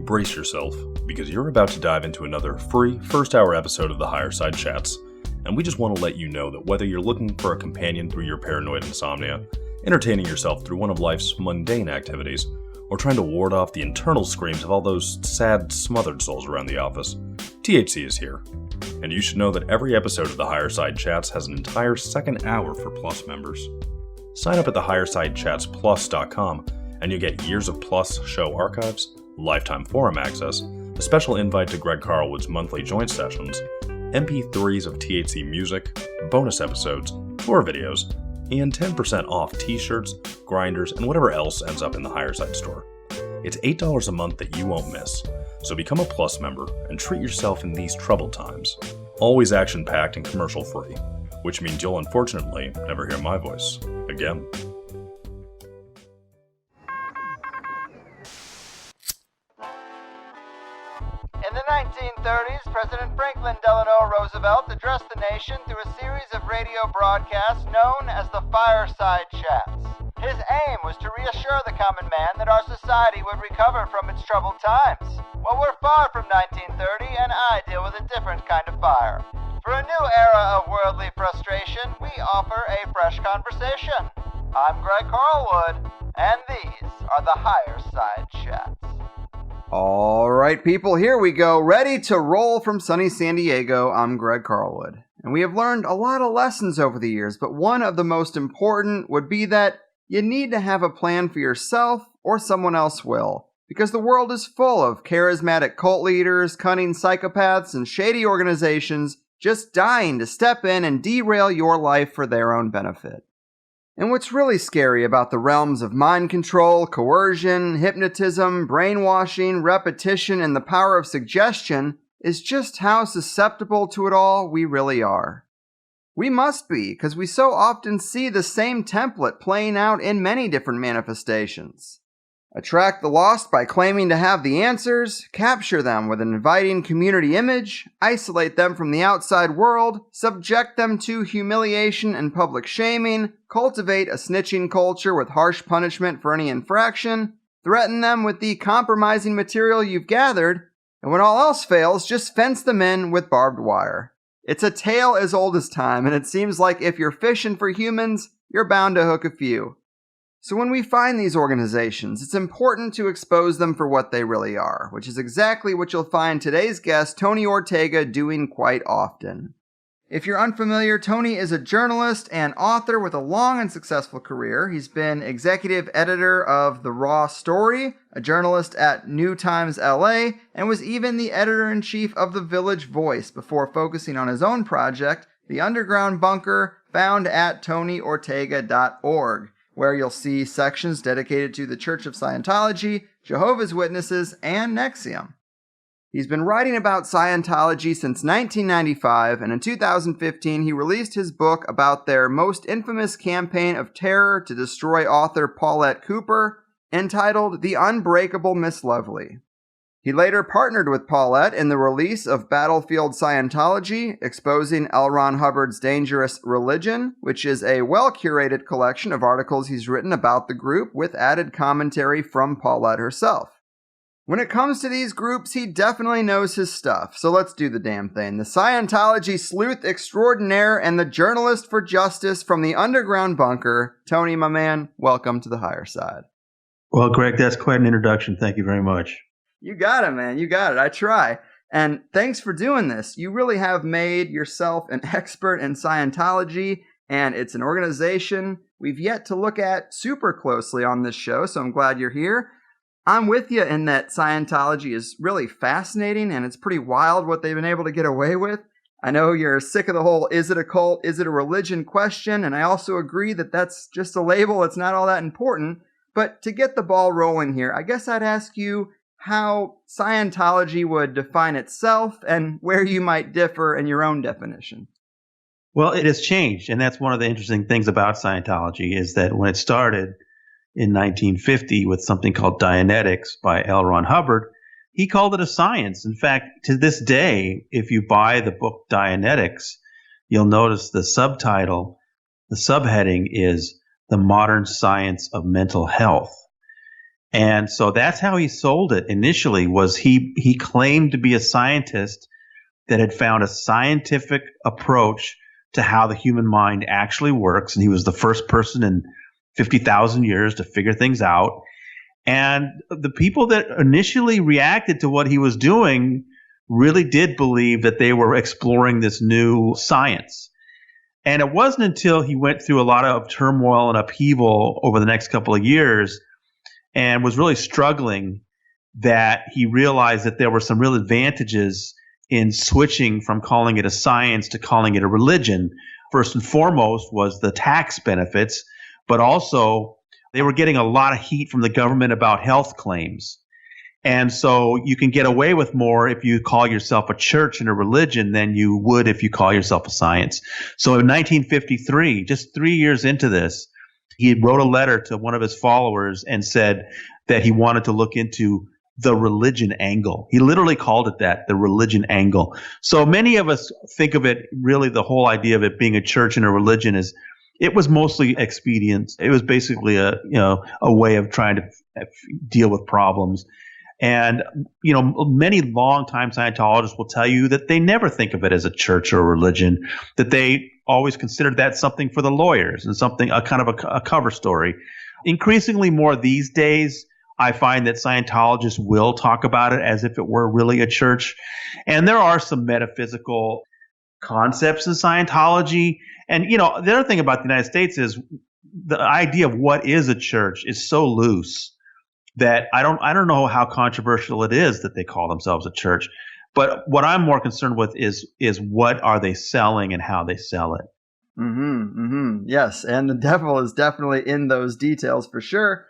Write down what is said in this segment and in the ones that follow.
brace yourself, because you're about to dive into another free first-hour episode of the Higher Side Chats, and we just want to let you know that whether you're looking for a companion through your paranoid insomnia, entertaining yourself through one of life's mundane activities, or trying to ward off the internal screams of all those sad, smothered souls around the office, THC is here. And you should know that every episode of the Higher Side Chats has an entire second hour for Plus members. Sign up at thehighersidechatsplus.com and you'll get years of Plus show archives, lifetime forum access, a special invite to Greg Carlwood's monthly joint sessions, MP3s of THC music, bonus episodes, tour videos, and 10% off t-shirts, grinders, and whatever else ends up in the Higher Side store. It's $8 a month that you won't miss, so become a Plus member and treat yourself in these troubled times. Always action-packed and commercial-free, which means you'll unfortunately never hear my voice again. In the 1930s, President Franklin Delano Roosevelt addressed the nation through a series of radio broadcasts known as the Fireside Chats. His aim was to reassure the common man that our society would recover from its troubled times. Well, we're far from 1930, and I deal with a different kind of fire. For a new era of worldly frustration, we offer a fresh conversation. I'm Greg Carlwood, and these are the Higher Side Chats. All right, people, here we go. Ready to roll from sunny San Diego. I'm Greg Carlwood. And we have learned a lot of lessons over the years, but one of the most important would be that you need to have a plan for yourself or someone else will. Because the world is full of charismatic cult leaders, cunning psychopaths, and shady organizations just dying to step in and derail your life for their own benefit. And what's really scary about the realms of mind control, coercion, hypnotism, brainwashing, repetition, and the power of suggestion is just how susceptible to it all we really are. We must be, because we so often see the same template playing out in many different manifestations. Attract the lost by claiming to have the answers, capture them with an inviting community image, isolate them from the outside world, subject them to humiliation and public shaming, cultivate a snitching culture with harsh punishment for any infraction, threaten them with the compromising material you've gathered, and when all else fails, just fence them in with barbed wire. It's a tale as old as time, and it seems like if you're fishing for humans, you're bound to hook a few. So when we find these organizations, it's important to expose them for what they really are, which is exactly what you'll find today's guest, Tony Ortega, doing quite often. If you're unfamiliar, Tony is a journalist and author with a long and successful career. He's been executive editor of The Raw Story, a journalist at New Times LA, and was even the editor-in-chief of The Village Voice before focusing on his own project, The Underground Bunker, found at TonyOrtega.org. where you'll see sections dedicated to the Church of Scientology, Jehovah's Witnesses, and NXIVM. He's been writing about Scientology since 1995, and in 2015 he released his book about their most infamous campaign of terror to destroy author Paulette Cooper, entitled The Unbreakable Miss Lovely. He later partnered with Paulette in the release of Battlefield Scientology, exposing L. Ron Hubbard's dangerous religion, which is a well-curated collection of articles he's written about the group with added commentary from Paulette herself. When it comes to these groups, he definitely knows his stuff, so let's do the damn thing. The Scientology sleuth extraordinaire and the journalist for justice from the underground bunker, Tony, my man, welcome to the Higher Side. Well, Greg, that's quite an introduction. Thank you very much. You got it, man. You got it. I try. And thanks for doing this. You really have made yourself an expert in Scientology, and it's an organization we've yet to look at super closely on this show, so I'm glad you're here. I'm with you in that Scientology is really fascinating, and it's pretty wild what they've been able to get away with. I know you're sick of the whole is it a cult, is it a religion question, and I also agree that that's just a label. It's not all that important. But to get the ball rolling here, I guess I'd ask you how Scientology would define itself and where you might differ in your own definition. Well, it has changed, and that's one of the interesting things about Scientology is that when it started in 1950 with something called Dianetics by L. Ron Hubbard, he called it a science. In fact, to this day, if you buy the book Dianetics, you'll notice the subtitle, the subheading is The Modern Science of Mental Health. And so that's how he sold it initially. Was he claimed to be a scientist that had found a scientific approach to how the human mind actually works, and he was the first person in 50,000 years to figure things out. And the people that initially reacted to what he was doing really did believe that they were exploring this new science. And it wasn't until he went through a lot of turmoil and upheaval over the next couple of years and was really struggling that he realized that there were some real advantages in switching from calling it a science to calling it a religion. First and foremost was the tax benefits, but also they were getting a lot of heat from the government about health claims. And so you can get away with more if you call yourself a church and a religion than you would if you call yourself a science. So in 1953, just 3 years into this, he wrote a letter to one of his followers and said that he wanted to look into the religion angle. He literally called it that, the religion angle. So many of us think of it, really the whole idea of it being a church and a religion is, it was mostly expedient. It was basically a way of trying to deal with problems. And, many longtime Scientologists will tell you that they never think of it as a church or a religion, that they always considered that something for the lawyers and something, a kind of a cover story. Increasingly more these days, I find that Scientologists will talk about it as if it were really a church. And there are some metaphysical concepts in Scientology. And, the other thing about the United States is the idea of what is a church is so loose that I don't know how controversial it is that they call themselves a church. But what I'm more concerned with is what are they selling and how they sell it. Yes, and the devil is definitely in those details for sure.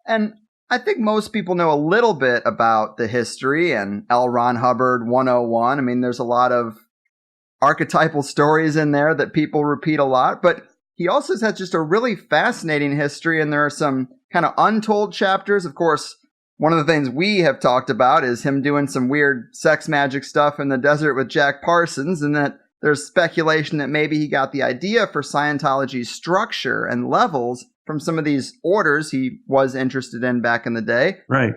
And I think most people know a little bit about the history and L. Ron Hubbard 101. I mean, there's a lot of archetypal stories in there that people repeat a lot, but he also has just a really fascinating history, and there are some kind of untold chapters. Of course, one of the things we have talked about is him doing some weird sex magic stuff in the desert with Jack Parsons, and that there's speculation that maybe he got the idea for Scientology's structure and levels from some of these orders he was interested in back in the day. Right.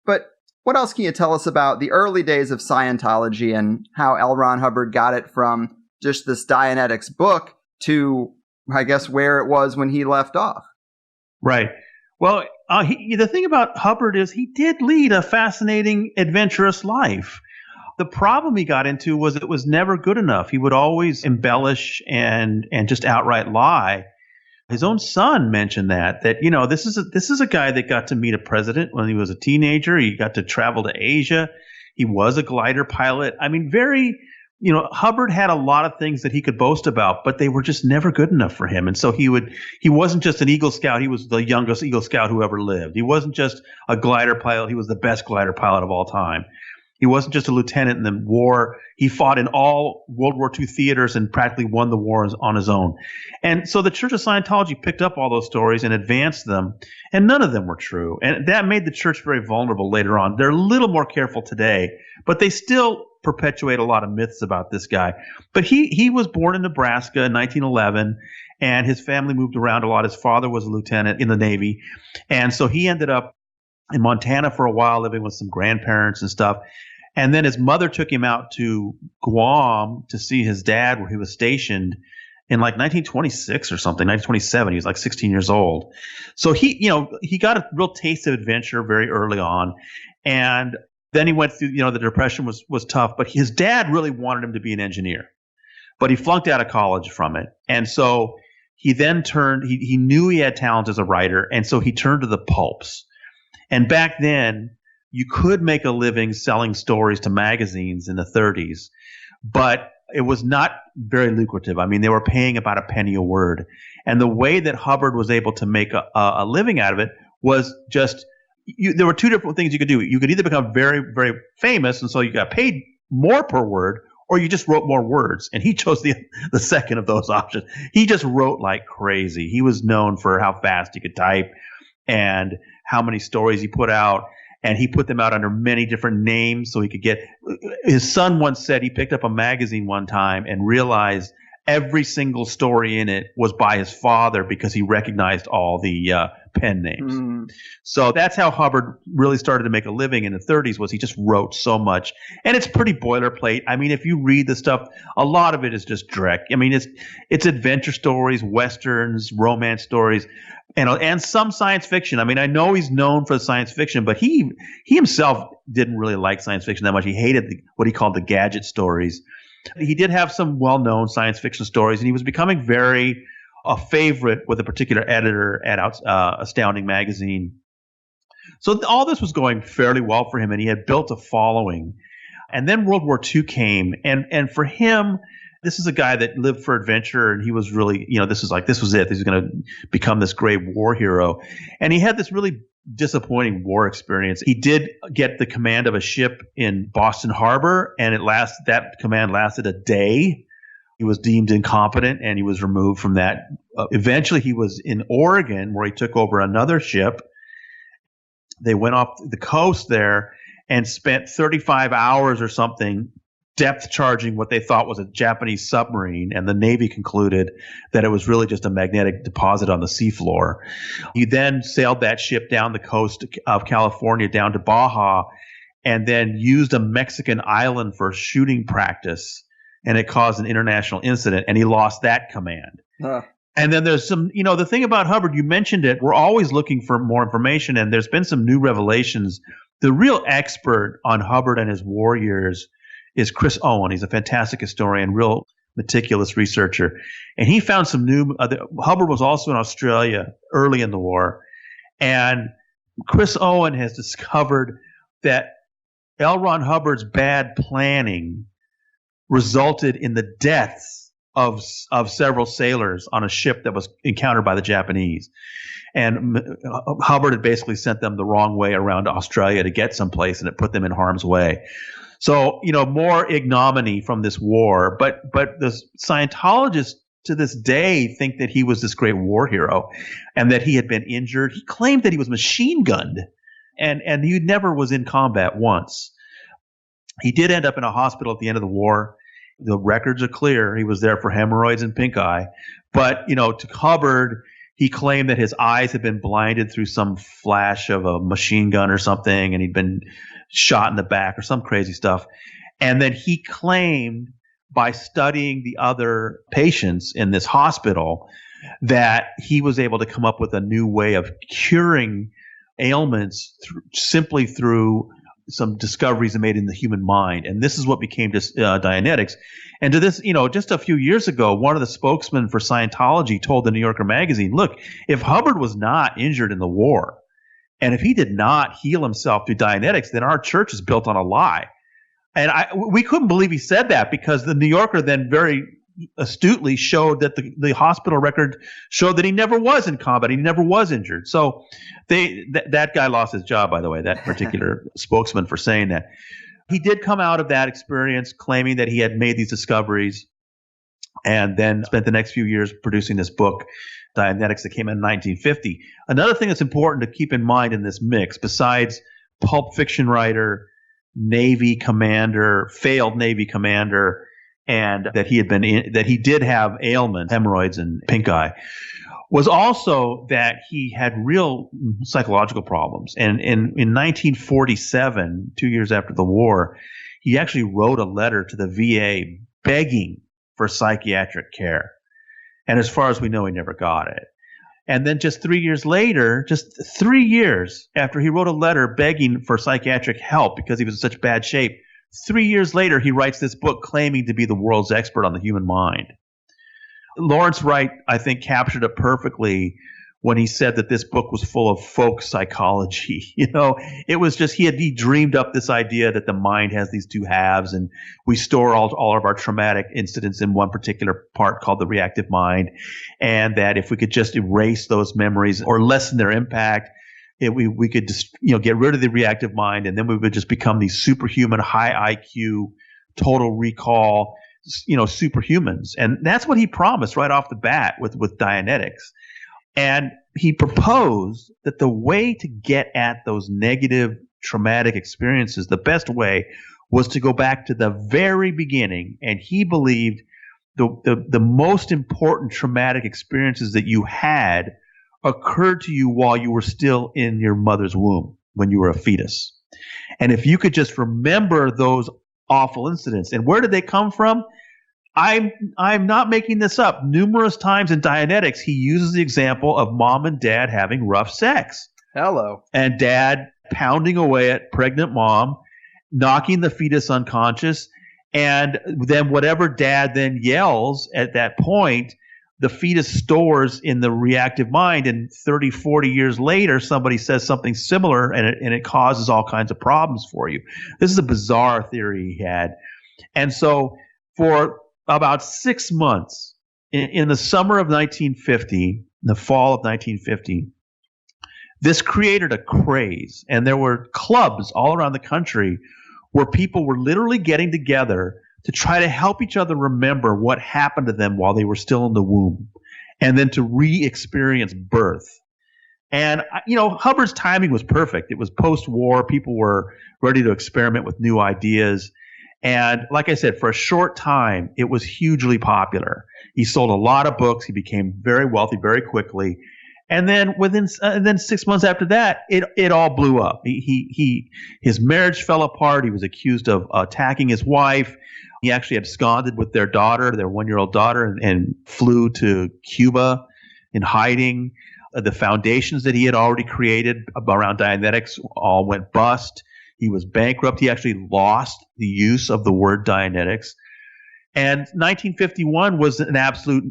But what else can you tell us about the early days of Scientology and how L. Ron Hubbard got it from just this Dianetics book to, I guess, where it was when he left off? Right. Well, the thing about Hubbard is he did lead a fascinating, adventurous life. The problem he got into was it was never good enough. He would always embellish and just outright lie. His own son mentioned that this is a guy that got to meet a president when he was a teenager. He got to travel to Asia. He was a glider pilot. I mean, Hubbard had a lot of things that he could boast about, but they were just never good enough for him. And so he wasn't just an Eagle Scout. He was the youngest Eagle Scout who ever lived. He wasn't just a glider pilot. He was the best glider pilot of all time. He wasn't just a lieutenant in the war. He fought in all World War II theaters and practically won the wars on his own. And so the Church of Scientology picked up all those stories and advanced them, and none of them were true. And that made the church very vulnerable later on. They're a little more careful today, but they still perpetuate a lot of myths about this guy. But he was born in Nebraska in 1911, and his family moved around a lot. His father was a lieutenant in the Navy, and so he ended up in Montana for a while, living with some grandparents and stuff. And then his mother took him out to Guam to see his dad, where he was stationed in like 1926 or something, 1927. He was like 16 years old. So he got a real taste of adventure very early on. And then he went through, the Depression was tough, but his dad really wanted him to be an engineer, but he flunked out of college from it. And so he then he knew he had talent as a writer. And so he turned to the pulps. And back then, you could make a living selling stories to magazines in the 30s, but it was not very lucrative. I mean, they were paying about a penny a word. And the way that Hubbard was able to make a living out of it was just there were two different things you could do. You could either become very, very famous, and so you got paid more per word, or you just wrote more words. And he chose the second of those options. He just wrote like crazy. He was known for how fast he could type and how many stories he put out. And he put them out under many different names so he could get – his son once said he picked up a magazine one time and realized every single story in it was by his father because he recognized all the pen names. So that's how Hubbard really started to make a living in the 30s, was he just wrote so much. And it's pretty boilerplate. I mean, if you read the stuff, a lot of it is just direct. I mean, it's adventure stories, westerns, romance stories, and some science fiction. I mean, I know he's known for science fiction, but he himself didn't really like science fiction that much. He hated what he called the gadget stories. He did have some well-known science fiction stories, and he was becoming a favorite with a particular editor at Astounding Magazine. So all this was going fairly well for him, and he had built a following. And then World War II came, and for him, this is a guy that lived for adventure, and he was really, this was it. He's going to become this great war hero. And he had this really disappointing war experience. He did get the command of a ship in Boston Harbor, and that command lasted a day. He was deemed incompetent, and he was removed from that. Eventually, he was in Oregon, where he took over another ship. They went off the coast there and spent 35 hours or something depth charging what they thought was a Japanese submarine, and the Navy concluded that it was really just a magnetic deposit on the seafloor. He then sailed that ship down the coast of California down to Baja, and then used a Mexican island for shooting practice, and it caused an international incident, and he lost that command. And then there's some, the thing about Hubbard, you mentioned it, we're always looking for more information, and there's been some new revelations. The real expert on Hubbard and his war years is Chris Owen. He's a fantastic historian, real meticulous researcher. And he found some new Hubbard was also in Australia early in the war. And Chris Owen has discovered that L. Ron Hubbard's bad planning resulted in the deaths of several sailors on a ship that was encountered by the Japanese. And Hubbard had basically sent them the wrong way around Australia to get someplace, and it put them in harm's way. So, more ignominy from this war, but the Scientologists to this day think that he was this great war hero and that he had been injured. He claimed that he was machine gunned and he never was in combat once. He did end up in a hospital at the end of the war. The records are clear. He was there for hemorrhoids and pink eye. But, to Hubbard, he claimed that his eyes had been blinded through some flash of a machine gun or something, and he'd been shot in the back or some crazy stuff. And then he claimed, by studying the other patients in this hospital, that he was able to come up with a new way of curing ailments simply through some discoveries made in the human mind. And this is what became Dianetics. And to this, just a few years ago, one of the spokesmen for Scientology told the New Yorker magazine, look, if Hubbard was not injured in the war, and if he did not heal himself through Dianetics, then our church is built on a lie. And we couldn't believe he said that, because the New Yorker then very astutely showed that the hospital record showed that he never was in combat. He never was injured. So that guy lost his job, by the way, that particular spokesman, for saying that. He did come out of that experience claiming that he had made these discoveries, and then spent the next few years producing this book, Dianetics, that came in 1950. Another thing that's important to keep in mind in this mix, besides pulp fiction writer, Navy commander, failed Navy commander, and that he did have ailments, hemorrhoids and pink eye, was also that he had real psychological problems. And in 1947, 2 years after the war, he actually wrote a letter to the VA begging for psychiatric care. And as far as we know, he never got it. And then just 3 years later, just 3 years after he wrote a letter begging for psychiatric help because he was in such bad shape, 3 years later, he writes this book claiming to be the world's expert on the human mind. Lawrence Wright, I think, captured it perfectly when he said that this book was full of folk psychology. It was just, he dreamed up this idea that the mind has these two halves, and we store all of our traumatic incidents in one particular part called the reactive mind, and that if we could just erase those memories or lessen their impact, we could just get rid of the reactive mind, and then we would just become these superhuman, high IQ, total recall, superhumans. And that's what he promised right off the bat with Dianetics. And he proposed that the way to get at those negative traumatic experiences, the best way, was to go back to the very beginning. And he believed the most important traumatic experiences that you had occurred to you while you were still in your mother's womb, when you were a fetus. And if you could just remember those awful incidents, and where did they come from? I'm not making this up. Numerous times in Dianetics, he uses the example of mom and dad having rough sex. Hello. And dad pounding away at pregnant mom, knocking the fetus unconscious, and then whatever dad then yells at that point, the fetus stores in the reactive mind, and 30, 40 years later, somebody says something similar, and it causes all kinds of problems for you. This is a bizarre theory he had. And so for about 6 months, in the summer of 1950, the fall of 1950, this created a craze, and there were clubs all around the country where people were literally getting together to try to help each other remember what happened to them while they were still in the womb, and then to re-experience birth. And, Hubbard's timing was perfect. It was post-war. People were ready to experiment with new ideas. And like I said, for a short time, it was hugely popular. He sold a lot of books. He became very wealthy very quickly. And then then 6 months after that, it all blew up. His marriage fell apart. He was accused of attacking his wife. He actually absconded with their daughter, their 1-year-old daughter, and flew to Cuba in hiding. The foundations that he had already created around Dianetics all went bust. He was bankrupt. He actually lost the use of the word Dianetics. And 1951 was an absolute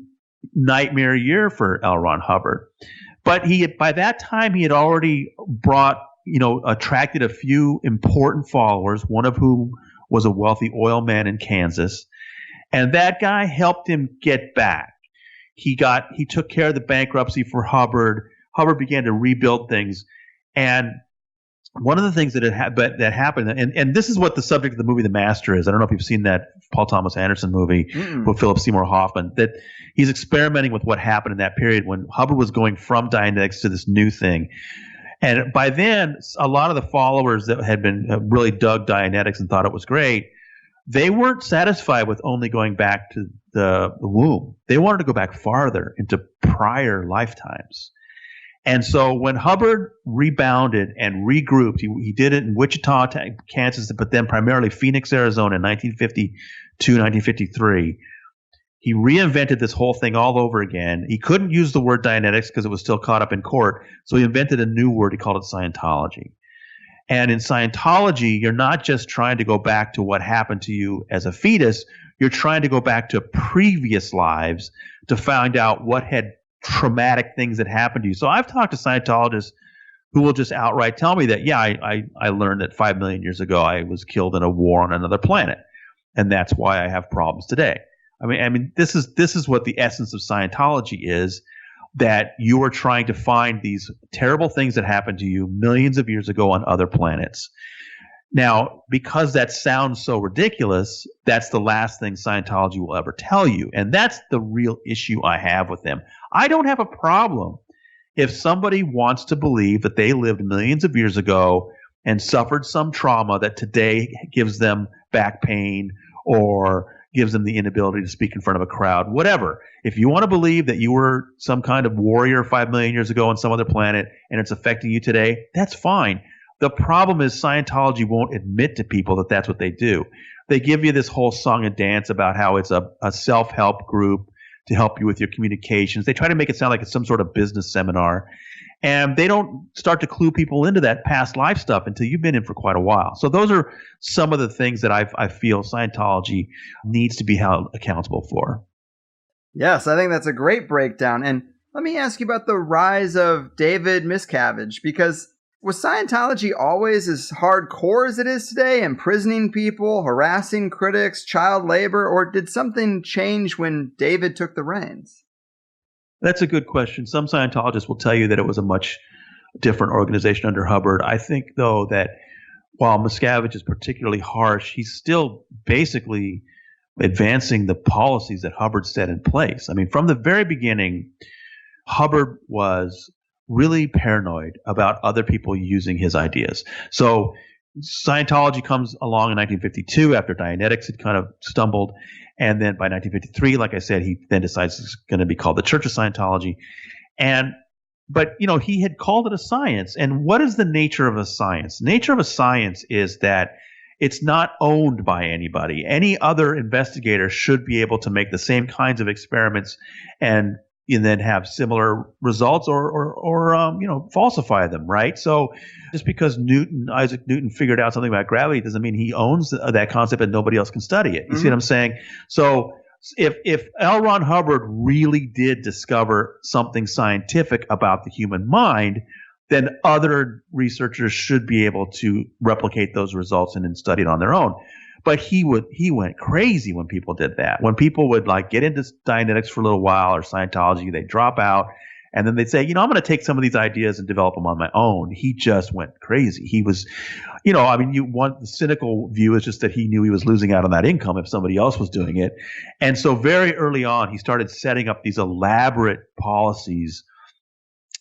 nightmare year for L. Ron Hubbard. But by that time, he had already attracted a few important followers, one of whom was a wealthy oil man in Kansas. And that guy helped him get back. He took care of the bankruptcy for Hubbard. Hubbard began to rebuild things. And one of the things that happened, and this is what the subject of the movie The Master is. I don't know if you've seen that Paul Thomas Anderson movie with Philip Seymour Hoffman, that he's experimenting with what happened in that period when Hubbard was going from Dianetics to this new thing. And by then, a lot of the followers that had been really dug Dianetics and thought it was great, they weren't satisfied with only going back to the womb. They wanted to go back farther into prior lifetimes. And so when Hubbard rebounded and regrouped, he did it in Wichita, Kansas, but then primarily Phoenix, Arizona in 1952, 1953. He reinvented this whole thing all over again. He couldn't use the word Dianetics because it was still caught up in court, so he invented a new word. He called it Scientology. And in Scientology, you're not just trying to go back to what happened to you as a fetus. You're trying to go back to previous lives to find out what had traumatic things that happened to you. So I've talked to Scientologists who will just outright tell me that, I learned that 5 million years ago I was killed in a war on another planet, and that's why I have problems today. I mean, this is what the essence of Scientology is, that you are trying to find these terrible things that happened to you millions of years ago on other planets. Now, because that sounds so ridiculous, that's the last thing Scientology will ever tell you. And that's the real issue I have with them. I don't have a problem if somebody wants to believe that they lived millions of years ago and suffered some trauma that today gives them back pain or gives them the inability to speak in front of a crowd, whatever. If you want to believe that you were some kind of warrior 5 million years ago on some other planet and it's affecting you today, that's fine. The problem is Scientology won't admit to people that that's what they do. They give you this whole song and dance about how it's a self-help group to help you with your communications. They try to make it sound like it's some sort of business seminar. And they don't start to clue people into that past life stuff until you've been in for quite a while. So those are some of the things that I feel Scientology needs to be held accountable for. Yes, I think that's a great breakdown. And let me ask you about the rise of David Miscavige, because was Scientology always as hardcore as it is today, imprisoning people, harassing critics, child labor, or did something change when David took the reins? That's a good question. Some Scientologists will tell you that it was a much different organization under Hubbard. I think, though, that while Miscavige is particularly harsh, he's still basically advancing the policies that Hubbard set in place. I mean, from the very beginning, Hubbard was really paranoid about other people using his ideas. So Scientology comes along in 1952 after Dianetics had kind of stumbled. And then by 1953, like I said, he then decides it's going to be called the Church of Scientology. And But, he had called it a science. And what is the nature of a science? Nature of a science is that it's not owned by anybody. Any other investigator should be able to make the same kinds of experiments and then have similar results or falsify them, right? So just because Isaac Newton figured out something about gravity doesn't mean he owns that concept and nobody else can study it. You see what I'm saying? So if L. Ron Hubbard really did discover something scientific about the human mind, then other researchers should be able to replicate those results and then study it on their own. But he went crazy when people did that. When people would get into Dianetics for a little while or Scientology, they'd drop out and then they'd say, I'm going to take some of these ideas and develop them on my own. He just went crazy. He was, the cynical view is just that he knew he was losing out on that income if somebody else was doing it. And so very early on, he started setting up these elaborate policies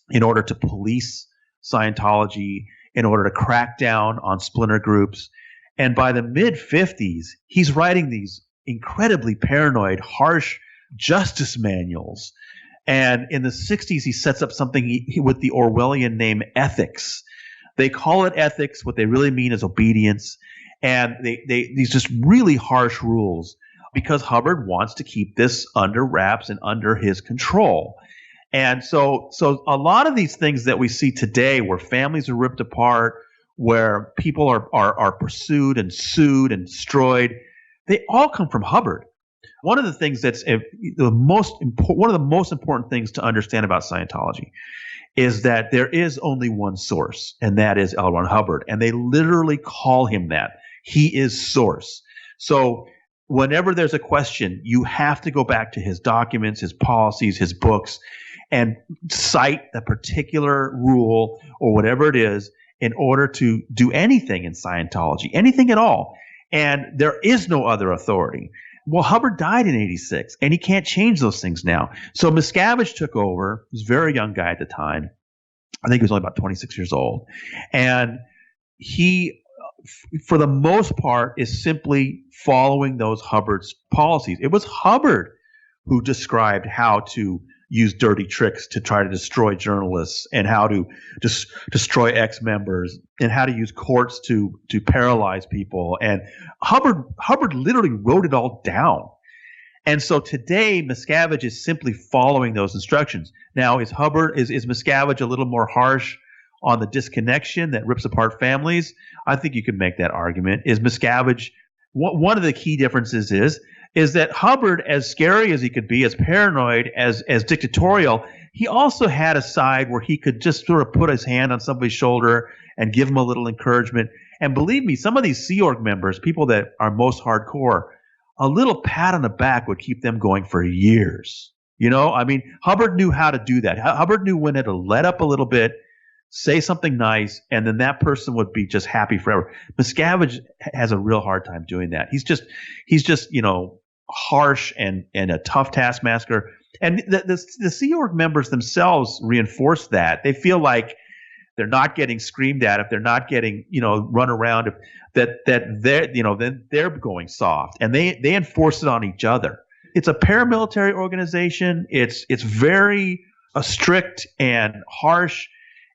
in order to police Scientology, in order to crack down on splinter groups. And by the mid-50s, he's writing these incredibly paranoid, harsh justice manuals. And in the 60s, he sets up something with the Orwellian name ethics. They call it ethics. What they really mean is obedience. And these just really harsh rules because Hubbard wants to keep this under wraps and under his control. And so a lot of these things that we see today where families are ripped apart, where people are pursued and sued and destroyed, they all come from Hubbard. One of the things that's one of the most important things to understand about Scientology is that there is only one source, and that is L. Ron Hubbard, and they literally call him that. He is source. So whenever there's a question, you have to go back to his documents, his policies, his books, and cite a particular rule or whatever it is in order to do anything in Scientology, anything at all. And there is no other authority. Well, Hubbard died in 86, and he can't change those things now. So Miscavige took over. He was a very young guy at the time. I think he was only about 26 years old. And he, for the most part, is simply following those Hubbard's policies. It was Hubbard who described how to use dirty tricks to try to destroy journalists and how to destroy ex-members and how to use courts to paralyze people. And Hubbard literally wrote it all down. And so today, Miscavige is simply following those instructions. Now, is Miscavige a little more harsh on the disconnection that rips apart families? I think you could make that argument. Is Miscavige one of the key differences is that Hubbard, as scary as he could be, as paranoid, as dictatorial, he also had a side where he could just sort of put his hand on somebody's shoulder and give them a little encouragement. And believe me, some of these Sea Org members, people that are most hardcore, a little pat on the back would keep them going for years. Hubbard knew how to do that. Hubbard knew when to let up a little bit, say something nice, and then that person would be just happy forever. Miscavige has a real hard time doing that. He's just harsh and a tough taskmaster. And the Sea Org members themselves reinforce that. They feel like they're not getting screamed at, if they're not getting, run around, that then they're going soft, and they enforce it on each other. It's a paramilitary organization. It's very strict and harsh,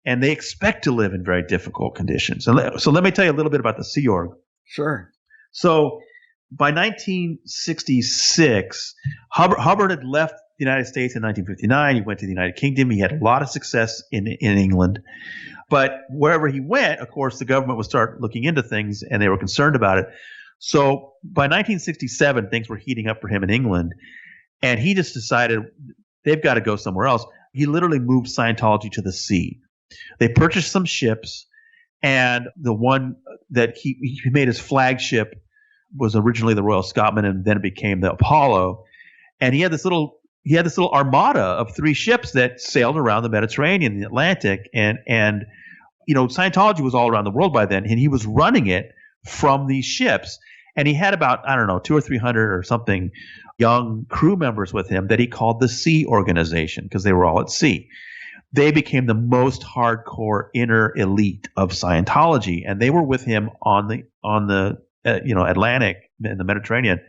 and they expect to live in very difficult conditions. So let me tell you a little bit about the Sea Org. Sure. So by 1966, Hubbard had left the United States in 1959. He went to the United Kingdom. He had a lot of success in England. But wherever he went, of course, the government would start looking into things, and they were concerned about it. So by 1967, things were heating up for him in England, and he just decided they've got to go somewhere else. He literally moved Scientology to the sea. They purchased some ships, and the one that he made his flagship was originally the Royal Scotsman, and then it became the Apollo. And he had this little armada of 3 ships that sailed around the Mediterranean and the Atlantic, and Scientology was all around the world by then, and he was running it from these ships. And he had about 200 or 300 or something young crew members with him that he called the Sea Organization, because they were all at sea. They became the most hardcore inner elite of Scientology, and they were with him on the Atlantic and the Mediterranean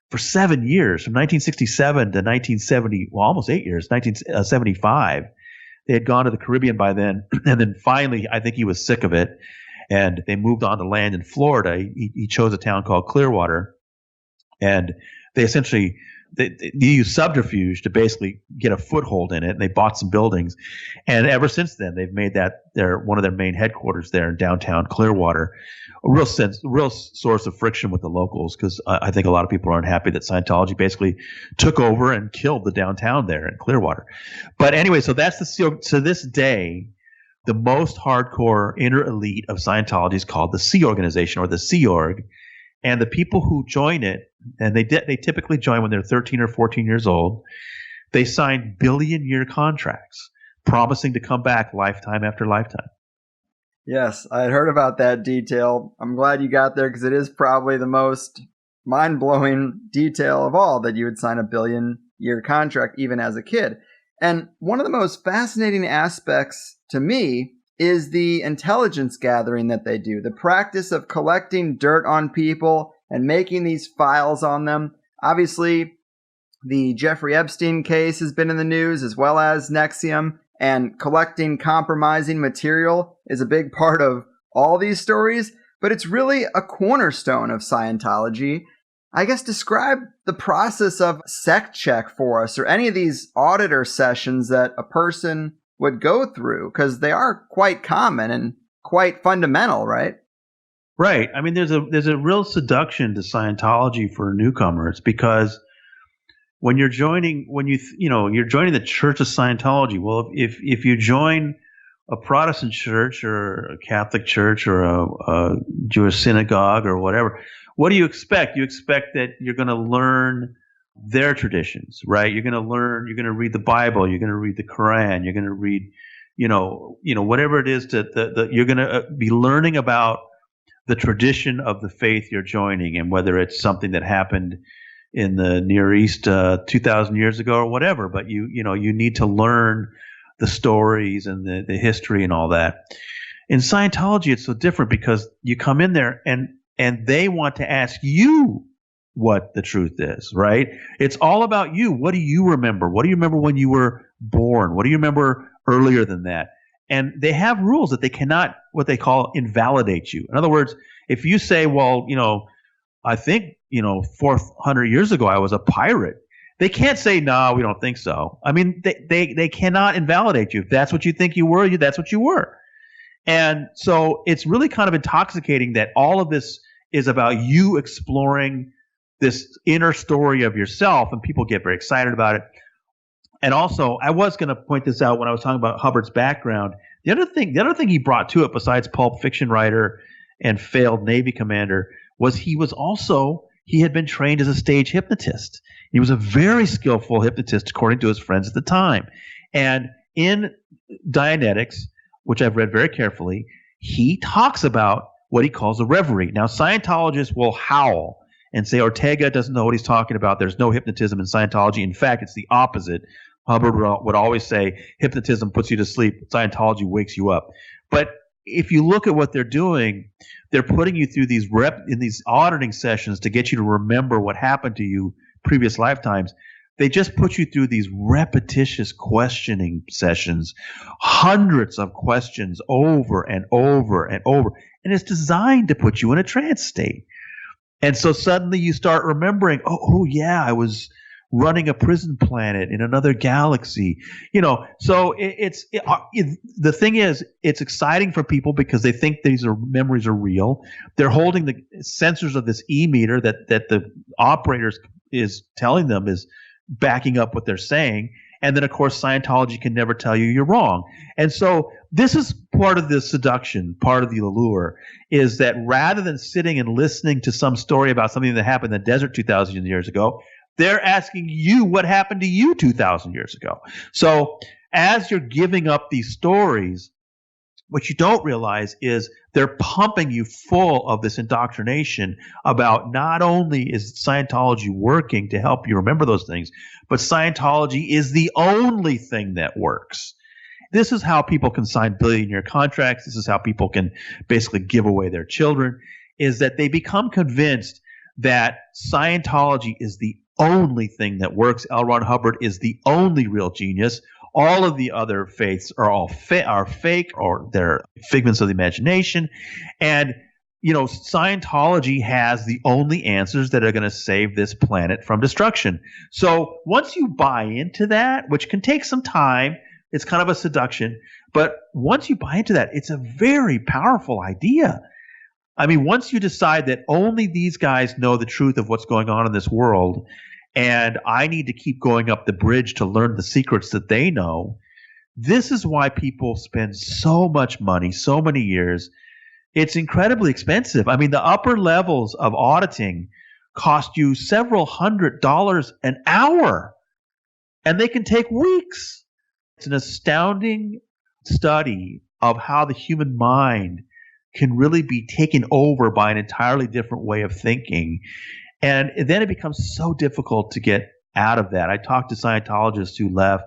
for 7 years, from 1967 to 1970, well, almost 8 years, 1975. They had gone to the Caribbean by then, and then finally, I think he was sick of it, and they moved on to land in Florida. He chose a town called Clearwater, and they essentially they used subterfuge to basically get a foothold in it. And they bought some buildings, and ever since then, they've made that one of their main headquarters there in downtown Clearwater. A real source of friction with the locals, because I think a lot of people are unhappy that Scientology basically took over and killed the downtown there in Clearwater. But anyway, so that's to this day, the most hardcore inner elite of Scientology is called the Sea Organization, or the Sea Org. And the people who join it, and they typically join when they're 13 or 14 years old, they sign billion-year contracts promising to come back lifetime after lifetime. Yes, I had heard about that detail. I'm glad you got there, because it is probably the most mind-blowing detail of all, that you would sign a billion-year contract even as a kid. And one of the most fascinating aspects to me is the intelligence gathering that they do, the practice of collecting dirt on people and making these files on them. Obviously, the Jeffrey Epstein case has been in the news, as well as NXIVM, and collecting compromising material is a big part of all these stories, but it's really a cornerstone of Scientology. I guess describe the process of sect check for us, or any of these auditor sessions that a person would go through, because they are quite common and quite fundamental, right? Right. I mean, there's a real seduction to Scientology for newcomers, because when you're joining the Church of Scientology, well, if you join a Protestant church or a Catholic church or a Jewish synagogue or whatever, what do you expect? You expect that you're going to learn their traditions, right? You're going to read the Bible, you're going to read the Quran, you're going to read, whatever it is that you're going to be learning about the tradition of the faith you're joining, and whether it's something that happened in the Near East 2,000 years ago or whatever. But you need to learn the stories and the history and all that. In Scientology, it's so different, because you come in there and they want to ask you what the truth is, right? It's all about you. What do you remember? What do you remember when you were born? What do you remember earlier than that? And they have rules that they cannot, what they call, invalidate you. In other words, if you say, well, I think, 400 years ago I was a pirate, they can't say, no, we don't think so. I mean, they cannot invalidate you. If that's what you think you were, that's what you were. And so it's really kind of intoxicating that all of this is about you exploring this inner story of yourself, and people get very excited about it. And also, I was going to point this out when I was talking about Hubbard's background. The other thing he brought to it, besides Pulp Fiction writer and failed Navy commander, was he had been trained as a stage hypnotist. He was a very skillful hypnotist, according to his friends at the time. And in Dianetics, which I've read very carefully, he talks about what he calls a reverie. Now, Scientologists will howl and say Ortega doesn't know what he's talking about. There's no hypnotism in Scientology. In fact, it's the opposite. Hubbard would always say hypnotism puts you to sleep, Scientology wakes you up. But if you look at what they're doing, they're putting you through these auditing sessions to get you to remember what happened to you previous lifetimes. They just put you through these repetitious questioning sessions, hundreds of questions over and over and over. And it's designed to put you in a trance state. And so suddenly you start remembering, oh yeah, I was running a prison planet in another galaxy. So the thing is, it's exciting for people because they think these memories are real. They're holding the sensors of this e-meter that the operators is telling them is backing up what they're saying. And then, of course, Scientology can never tell you you're wrong. And so this is part of the seduction, part of the allure, is that rather than sitting and listening to some story about something that happened in the desert 2,000 years ago, they're asking you what happened to you 2,000 years ago. So as you're giving up these stories, what you don't realize is they're pumping you full of this indoctrination about not only is Scientology working to help you remember those things, but Scientology is the only thing that works. This is how people can sign billion-year contracts. This is how people can basically give away their children, is that they become convinced that Scientology is the only thing that works. L. Ron Hubbard is the only real genius. all of the other faiths are all are fake, or they're figments of the imagination. And, Scientology has the only answers that are going to save this planet from destruction. So once you buy into that, which can take some time, it's kind of a seduction. But once you buy into that, it's a very powerful idea. I mean, once you decide that only these guys know the truth of what's going on in this world, and I need to keep going up the bridge to learn the secrets that they know, this is why people spend so much money, so many years. It's incredibly expensive. I mean, the upper levels of auditing cost you several $100s an hour, and they can take weeks. It's an astounding study of how the human mind can really be taken over by an entirely different way of thinking. And then it becomes so difficult to get out of that. I talked to Scientologists who left,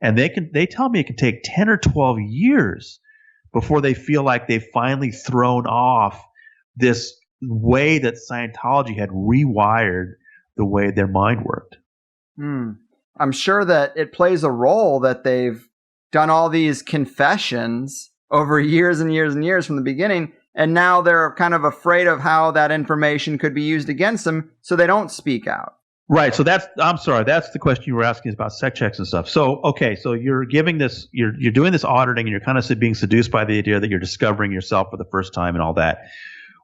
and they tell me it can take 10 or 12 years before they feel like they've finally thrown off this way that Scientology had rewired the way their mind worked. I'm sure that it plays a role that they've done all these confessions over years and years and years from the beginning, and now they're kind of afraid of how that information could be used against them, so they don't speak out. Right. So that's the question you were asking, is about sex checks and stuff. So, okay. So you're doing this auditing, and you're kind of being seduced by the idea that you're discovering yourself for the first time and all that.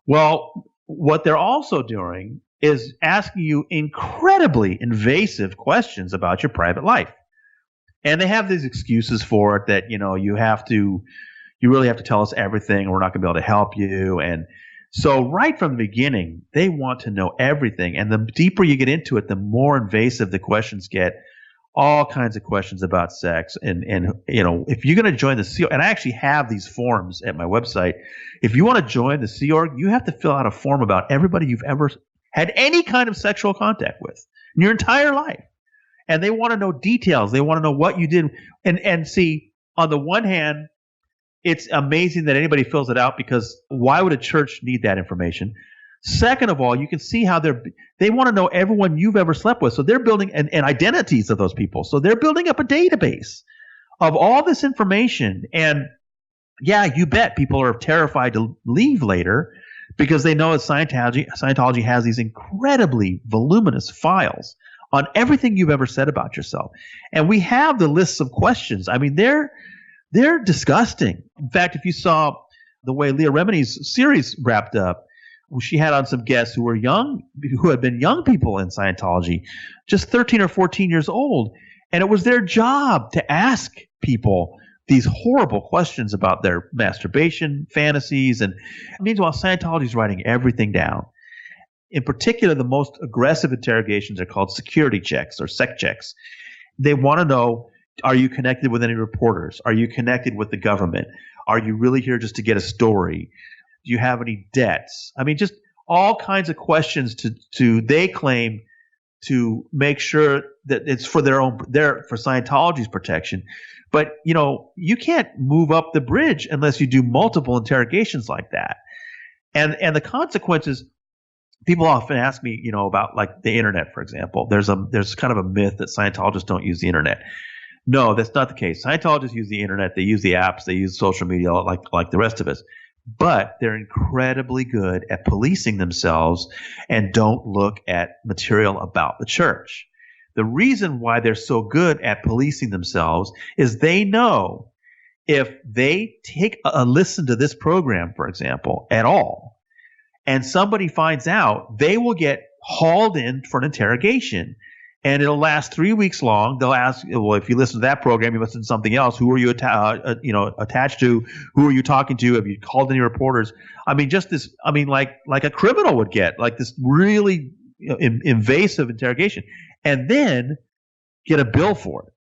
Well, what they're also doing is asking you incredibly invasive questions about your private life. And they have these excuses for it that, you really have to tell us everything, or we're not going to be able to help you. And so right from the beginning, they want to know everything. And the deeper you get into it, the more invasive the questions get. All kinds of questions about sex. And if you're going to join the Sea Org, and I actually have these forms at my website. If you want to join the Sea Org, you have to fill out a form about everybody you've ever had any kind of sexual contact with in your entire life. And they want to know details. They want to know what you did. And see, on the one hand, it's amazing that anybody fills it out, because why would a church need that information? Second of all, you can see how they want to know everyone you've ever slept with. So they're building and identities of those people. So they're building up a database of all this information. And yeah, you bet people are terrified to leave later, because they know that Scientology has these incredibly voluminous files on everything you've ever said about yourself. And we have the lists of questions. I mean, they're disgusting. In fact, if you saw the way Leah Remini's series wrapped up, she had on some guests who had been young people in Scientology, just 13 or 14 years old. And it was their job to ask people these horrible questions about their masturbation fantasies. And meanwhile, Scientology is writing everything down. In particular, the most aggressive interrogations are called security checks or sec checks. They want to know, are you connected with any reporters? Are you connected with the government? Are you really here just to get a story? Do you have any debts? I mean, just all kinds of questions they claim to make sure that it's for for Scientology's protection. But, you can't move up the bridge unless you do multiple interrogations like that. And the consequences, people often ask me, about like the internet, for example. There's kind of a myth that Scientologists don't use the internet. No, that's not the case. Scientologists use the internet. They use the apps. They use social media like the rest of us. But they're incredibly good at policing themselves and don't look at material about the church. The reason why they're so good at policing themselves is they know if they take a listen to this program, for example, at all, and somebody finds out, they will get hauled in for an interrogation. And it'll last 3 weeks long. They'll ask, well, if you listen to that program, you must have done something else. Who are you attached to? Who are you talking to? Have you called any reporters? I mean, just this, like a criminal would get, like this really invasive interrogation, and then get a bill for it.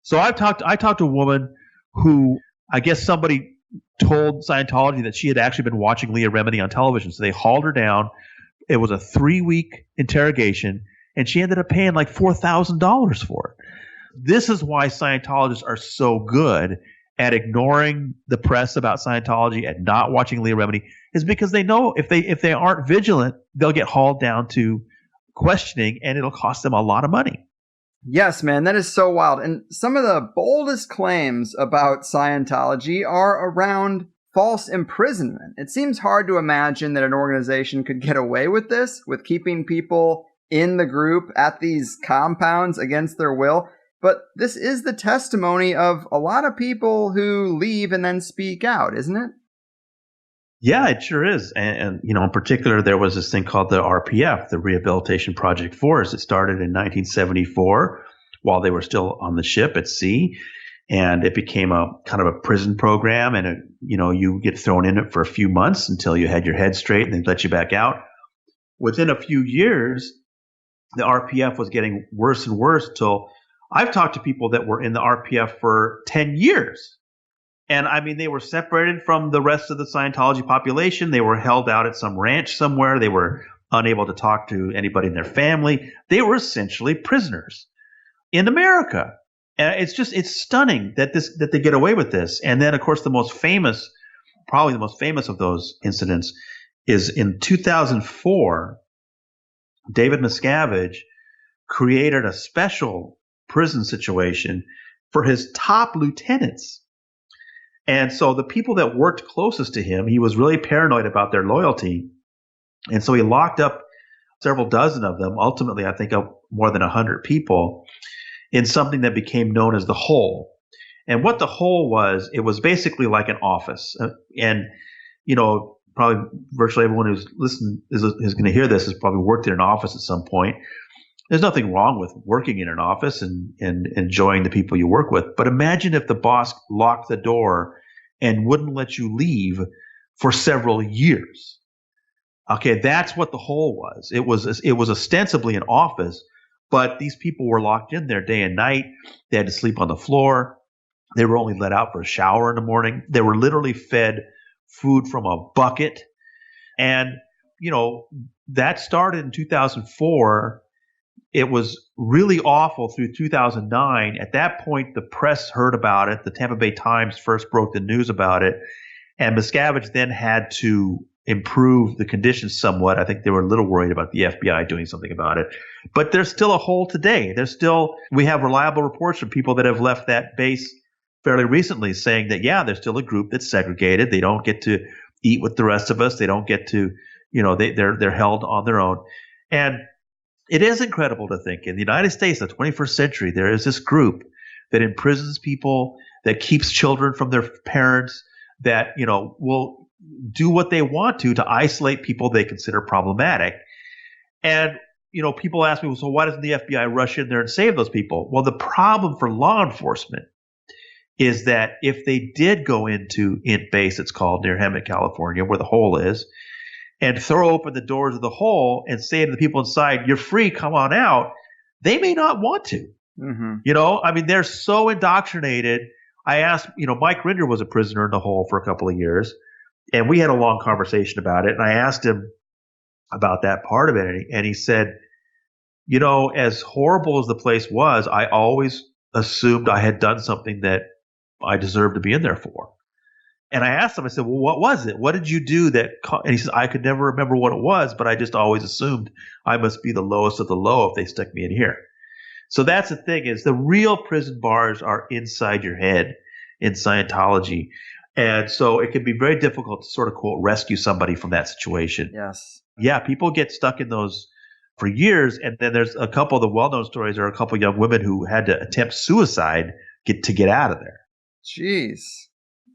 So I talked to a woman who, I guess somebody told Scientology that she had actually been watching Leah Remini on television. So they hauled her down. It was a 3-week interrogation. And she ended up paying like $4,000 for it. This is why Scientologists are so good at ignoring the press about Scientology and not watching Leah Remini, is because they know if they aren't vigilant, they'll get hauled down to questioning, and it'll cost them a lot of money. Yes, man, that is so wild. And some of the boldest claims about Scientology are around false imprisonment. It seems hard to imagine that an organization could get away with this, with keeping people in the group at these compounds against their will. But this is the testimony of a lot of people who leave and then speak out, isn't it? Yeah, it sure is. And in particular, there was this thing called the RPF, the Rehabilitation Project Force. It started in 1974 while they were still on the ship at sea. And it became a kind of a prison program. And, you get thrown in it for a few months until you had your head straight and they let you back out. Within a few years, the RPF was getting worse and worse till I've talked to people that were in the RPF for 10 years. And I mean, they were separated from the rest of the Scientology population. They were held out at some ranch somewhere. They were unable to talk to anybody in their family. They were essentially prisoners in America. And it's stunning that they get away with this. And then, of course, probably the most famous of those incidents is in 2004, David Miscavige created a special prison situation for his top lieutenants. And so the people that worked closest to him, he was really paranoid about their loyalty. And so he locked up several dozen of them, ultimately, I think more than 100 people, in something that became known as the Hole. And what the Hole was, it was basically like an office. And, probably virtually everyone who's listening is going to hear this has probably worked in an office at some point. There's nothing wrong with working in an office and enjoying the people you work with. But imagine if the boss locked the door and wouldn't let you leave for several years. Okay, that's what the Hole was. It was ostensibly an office, but these people were locked in there day and night. They had to sleep on the floor. They were only let out for a shower in the morning. They were literally fed food from a bucket. And, that started in 2004. It was really awful through 2009. At that point, the press heard about it. The Tampa Bay Times first broke the news about it. And Miscavige then had to improve the conditions somewhat. I think they were a little worried about the FBI doing something about it. But there's still a hole today. We have reliable reports from people that have left that base fairly recently saying that, yeah, there's still a group that's segregated. They don't get to eat with the rest of us. They don't get to, they're held on their own. And it is incredible to think in the United States, the 21st century, there is this group that imprisons people, that keeps children from their parents, that, will do what they want to isolate people they consider problematic. And, people ask me, well, so why doesn't the FBI rush in there and save those people? Well, the problem for law enforcement is that if they did go into Int Base, it's called, near Hemet, California, where the Hole is, and throw open the doors of the Hole and say to the people inside, you're free, come on out, they may not want to. Mm-hmm. They're so indoctrinated. I asked, Mike Rinder was a prisoner in the Hole for a couple of years, and we had a long conversation about it. And I asked him about that part of it, and he said, as horrible as the place was, I always assumed I had done something that I deserved to be in there for. And I asked him, I said, well, what was it? What did you do and he says, I could never remember what it was, but I just always assumed I must be the lowest of the low if they stuck me in here. So that's the thing, is the real prison bars are inside your head in Scientology. And so it can be very difficult to sort of, quote, rescue somebody from that situation. Yes. Yeah, people get stuck in those for years. And then there's a couple of the well-known stories are a couple of young women who had to attempt suicide to get out of there. Jeez.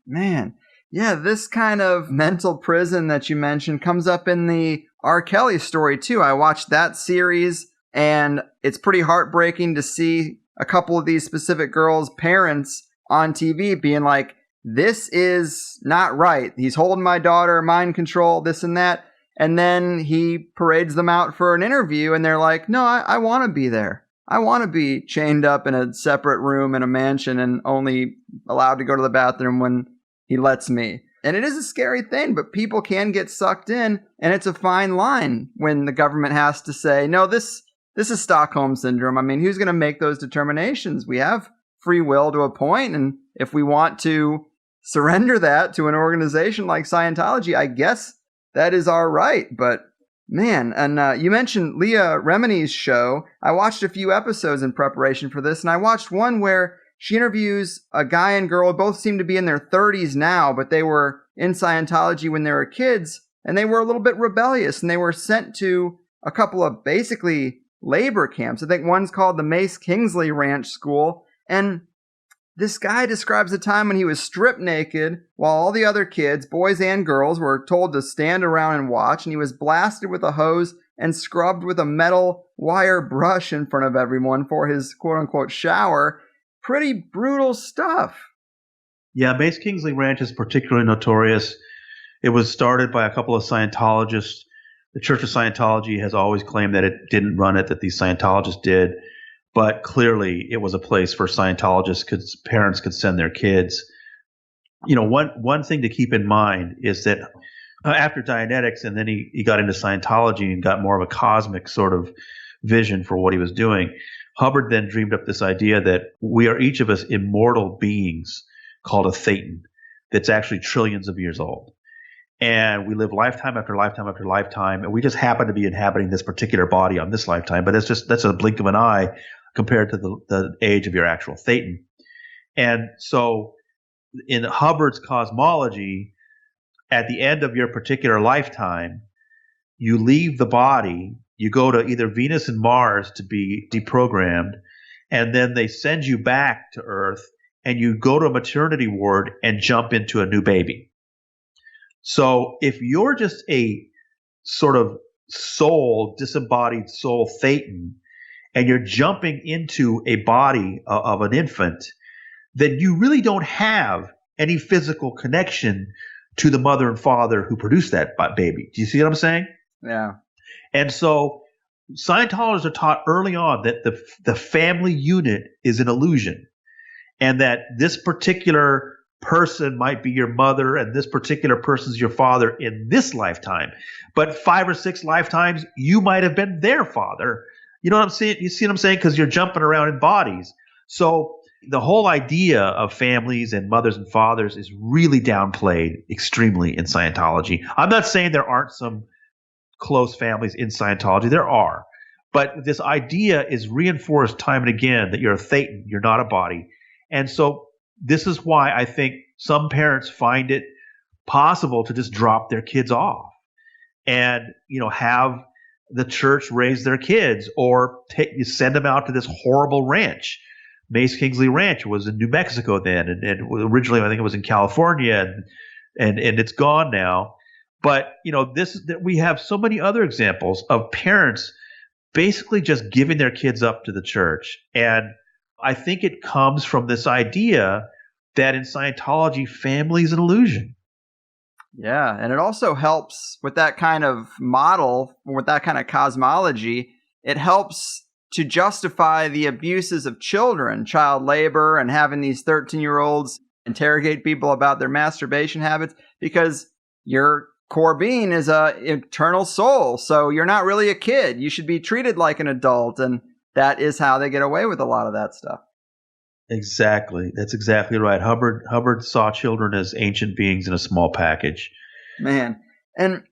Man. Yeah, this kind of mental prison that you mentioned comes up in the R. Kelly story, too. I watched that series, and it's pretty heartbreaking to see a couple of these specific girls' parents on TV being like, this is not right. He's holding my daughter, mind control, this and that. And then he parades them out for an interview, and they're like, no, I want to be there. I want to be chained up in a separate room in a mansion and only allowed to go to the bathroom when he lets me. And it is a scary thing, but people can get sucked in, and it's a fine line when the government has to say, no, this is Stockholm Syndrome. I mean, who's going to make those determinations? We have free will to a point, and if we want to surrender that to an organization like Scientology, I guess that is our right. But Man, and you mentioned Leah Remini's show. I watched a few episodes in preparation for this, and I watched one where she interviews a guy and girl. Both seem to be in their 30s now, but they were in Scientology when they were kids, and they were a little bit rebellious, and they were sent to a couple of basically labor camps. I think one's called the Mace Kingsley Ranch School, and this guy describes a time when he was stripped naked while all the other kids, boys and girls, were told to stand around and watch, and he was blasted with a hose and scrubbed with a metal wire brush in front of everyone for his quote-unquote shower. Pretty brutal stuff. Yeah, Mace Kingsley Ranch is particularly notorious. It was started by a couple of Scientologists. The Church of Scientology has always claimed that it didn't run it, that these Scientologists did. But clearly, it was a place where Scientologists parents could send their kids. You know, one thing to keep in mind is that after Dianetics, and then he got into Scientology and got more of a cosmic sort of vision for what he was doing. Hubbard then dreamed up this idea that we are each of us immortal beings called a thetan that's actually trillions of years old. And we live lifetime after lifetime after lifetime, and we just happen to be inhabiting this particular body on this lifetime. But that's a blink of an eye compared to the age of your actual thetan. And so in Hubbard's cosmology, at the end of your particular lifetime, you leave the body, you go to either Venus and Mars to be deprogrammed, and then they send you back to Earth, and you go to a maternity ward and jump into a new baby. So if you're just a sort of disembodied soul thetan, and you're jumping into a body of an infant, then you really don't have any physical connection to the mother and father who produced that baby. Do you see what I'm saying? Yeah. And so Scientologists are taught early on that the family unit is an illusion, and that this particular person might be your mother and this particular person's your father in this lifetime. But 5 or 6 lifetimes, you might have been their father. You know what I'm saying? You see what I'm saying? Because you're jumping around in bodies. So the whole idea of families and mothers and fathers is really downplayed extremely in Scientology. I'm not saying there aren't some close families in Scientology. There are. But this idea is reinforced time and again that you're a thetan, you're not a body. And so this is why I think some parents find it possible to just drop their kids off and, have the church raise their kids, or you send them out to this horrible ranch. Mace Kingsley Ranch was in New Mexico then, and originally I think it was in California, and it's gone now. But we have so many other examples of parents basically just giving their kids up to the church, and I think it comes from this idea that in Scientology, family is an illusion. Yeah, and it also helps with that kind of model, with that kind of cosmology. It helps to justify the abuses of children, child labor, and having these 13-year-olds interrogate people about their masturbation habits, because your core being is a eternal soul. So you're not really a kid. You should be treated like an adult, and that is how they get away with a lot of that stuff. Exactly. That's exactly right. Hubbard saw children as ancient beings in a small package. Man. And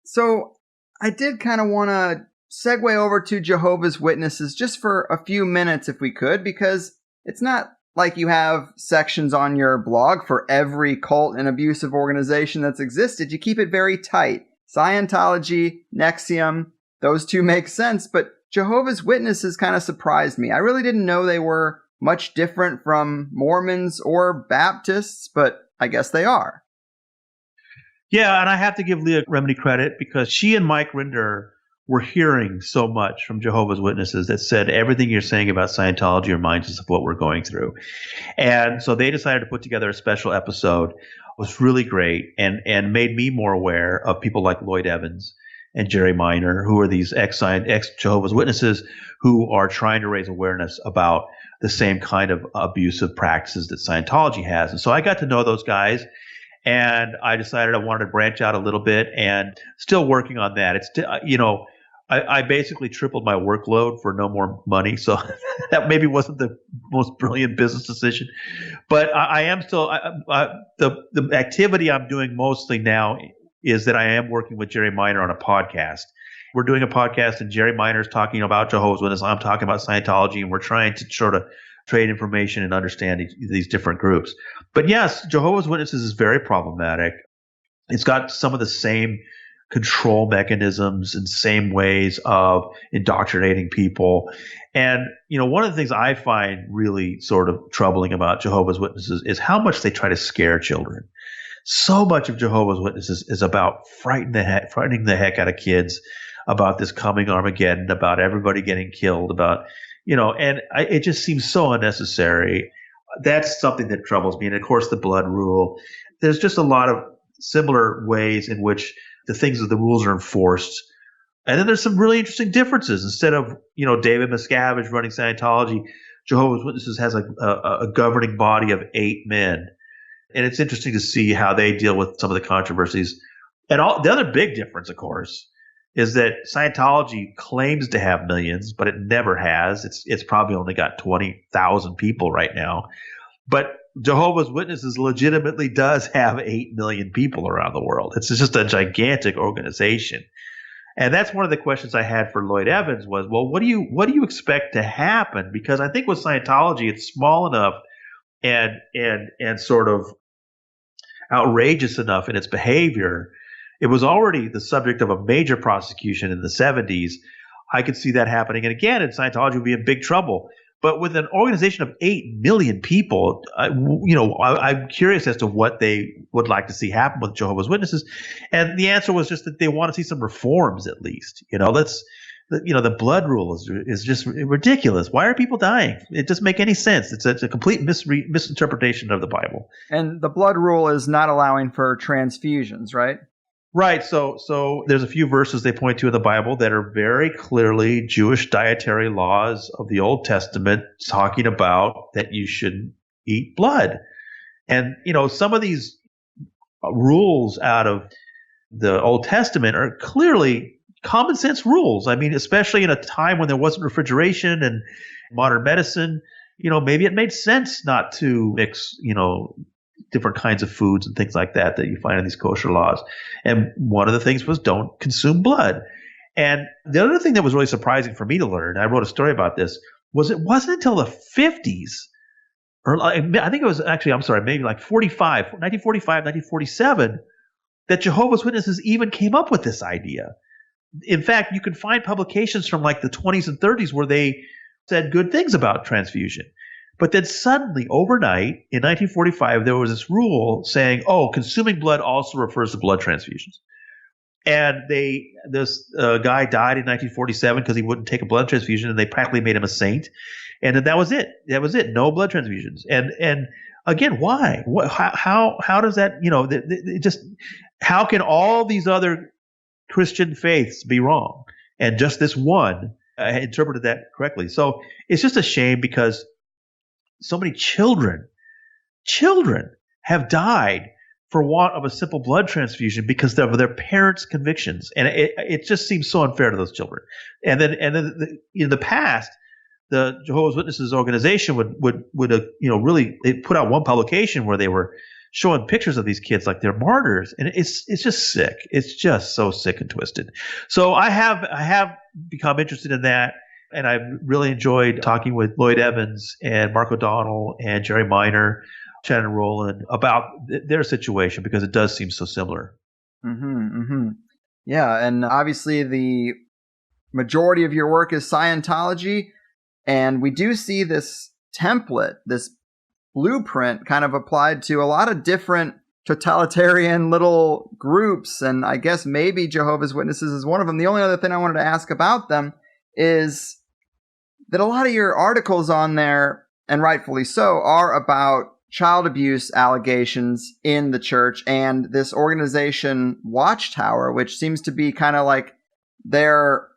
so I did kind of want to segue over to Jehovah's Witnesses just for a few minutes if we could, because it's not like you have sections on your blog for every cult and abusive organization that's existed. You keep it very tight. Scientology, NXIVM, those two make sense, but Jehovah's Witnesses kind of surprised me. I really didn't know they were much different from Mormons or Baptists, but I guess they are. Yeah, and I have to give Leah Remini credit, because she and Mike Rinder were hearing so much from Jehovah's Witnesses that said everything you're saying about Scientology reminds us of what we're going through. And so they decided to put together a special episode. It was really great, and made me more aware of people like Lloyd Evans and Jerry Minor, who are these ex-Jehovah's Witnesses who are trying to raise awareness about the same kind of abusive practices that Scientology has. And so I got to know those guys, and I decided I wanted to branch out a little bit, and still working on that. It's, I basically tripled my workload for no more money. So that maybe wasn't the most brilliant business decision, but I am still, the activity I'm doing mostly now is that I am working with Jerry Minor on a podcast. we're doing a podcast and Jerry Miner's talking about Jehovah's Witnesses, I'm talking about Scientology, and we're trying to sort of trade information and understand these different groups. But yes, Jehovah's Witnesses is very problematic. It's got some of the same control mechanisms and same ways of indoctrinating people. And, one of the things I find really sort of troubling about Jehovah's Witnesses is how much they try to scare children. So much of Jehovah's Witnesses is about frightening the heck out of kids about this coming Armageddon, about everybody getting killed, about, it just seems so unnecessary. That's something that troubles me. And of course, the blood rule. There's just a lot of similar ways in which the rules are enforced. And then there's some really interesting differences. Instead of, David Miscavige running Scientology, Jehovah's Witnesses has a governing body of 8 men. And it's interesting to see how they deal with some of the controversies. And the other big difference, of course, is that Scientology claims to have millions, but it never has. It's probably only got 20,000 people right now. But Jehovah's Witnesses legitimately does have 8 million people around the world. It's just a gigantic organization. And that's one of the questions I had for Lloyd Evans was, well, what do you expect to happen? Because I think with Scientology, it's small enough and sort of outrageous enough in its behavior. It was already the subject of a major prosecution in the 70s. I could see that happening. And again, in Scientology would be in big trouble. But with an organization of 8 million people, I'm curious as to what they would like to see happen with Jehovah's Witnesses. And the answer was just that they want to see some reforms at least. The blood rule is just ridiculous. Why are people dying? It doesn't make any sense. It's a complete misinterpretation of the Bible. And the blood rule is not allowing for transfusions, right? Right. So there's a few verses they point to in the Bible that are very clearly Jewish dietary laws of the Old Testament talking about that you shouldn't eat blood. And, some of these rules out of the Old Testament are clearly common sense rules. I mean, especially in a time when there wasn't refrigeration and modern medicine, maybe it made sense not to mix, different kinds of foods and things like that you find in these kosher laws. And one of the things was don't consume blood. And the other thing that was really surprising for me to learn, I wrote a story about this, was it wasn't until the 50s, or I think it was actually, maybe like 1945, 1947, that Jehovah's Witnesses even came up with this idea. In fact, you can find publications from like the 20s and 30s where they said good things about transfusion. But then suddenly, overnight, in 1945, there was this rule saying, consuming blood also refers to blood transfusions. And this guy died in 1947 because he wouldn't take a blood transfusion, and they practically made him a saint. And then that was it. That was it. No blood transfusions. And again, why? How does that, how can all these other Christian faiths be wrong? And just this one interpreted that correctly. So it's just a shame because so many children have died for want of a simple blood transfusion because of their parents' convictions, and it just seems so unfair to those children. And then in the past, the Jehovah's Witnesses organization would really, they put out one publication where they were showing pictures of these kids like they're martyrs, and it's just sick. It's just so sick and twisted. So I have become interested in that. And I've really enjoyed talking with Lloyd Evans and Mark O'Donnell and Jerry Miner, Shannon Rowland about their situation because it does seem so similar. Mm-hmm, mm-hmm. Yeah, and obviously the majority of your work is Scientology, and we do see this template, this blueprint kind of applied to a lot of different totalitarian little groups, and I guess maybe Jehovah's Witnesses is one of them. The only other thing I wanted to ask about them is that a lot of your articles on there, and rightfully so, are about child abuse allegations in the church and this organization Watchtower, which seems to be kind of like their,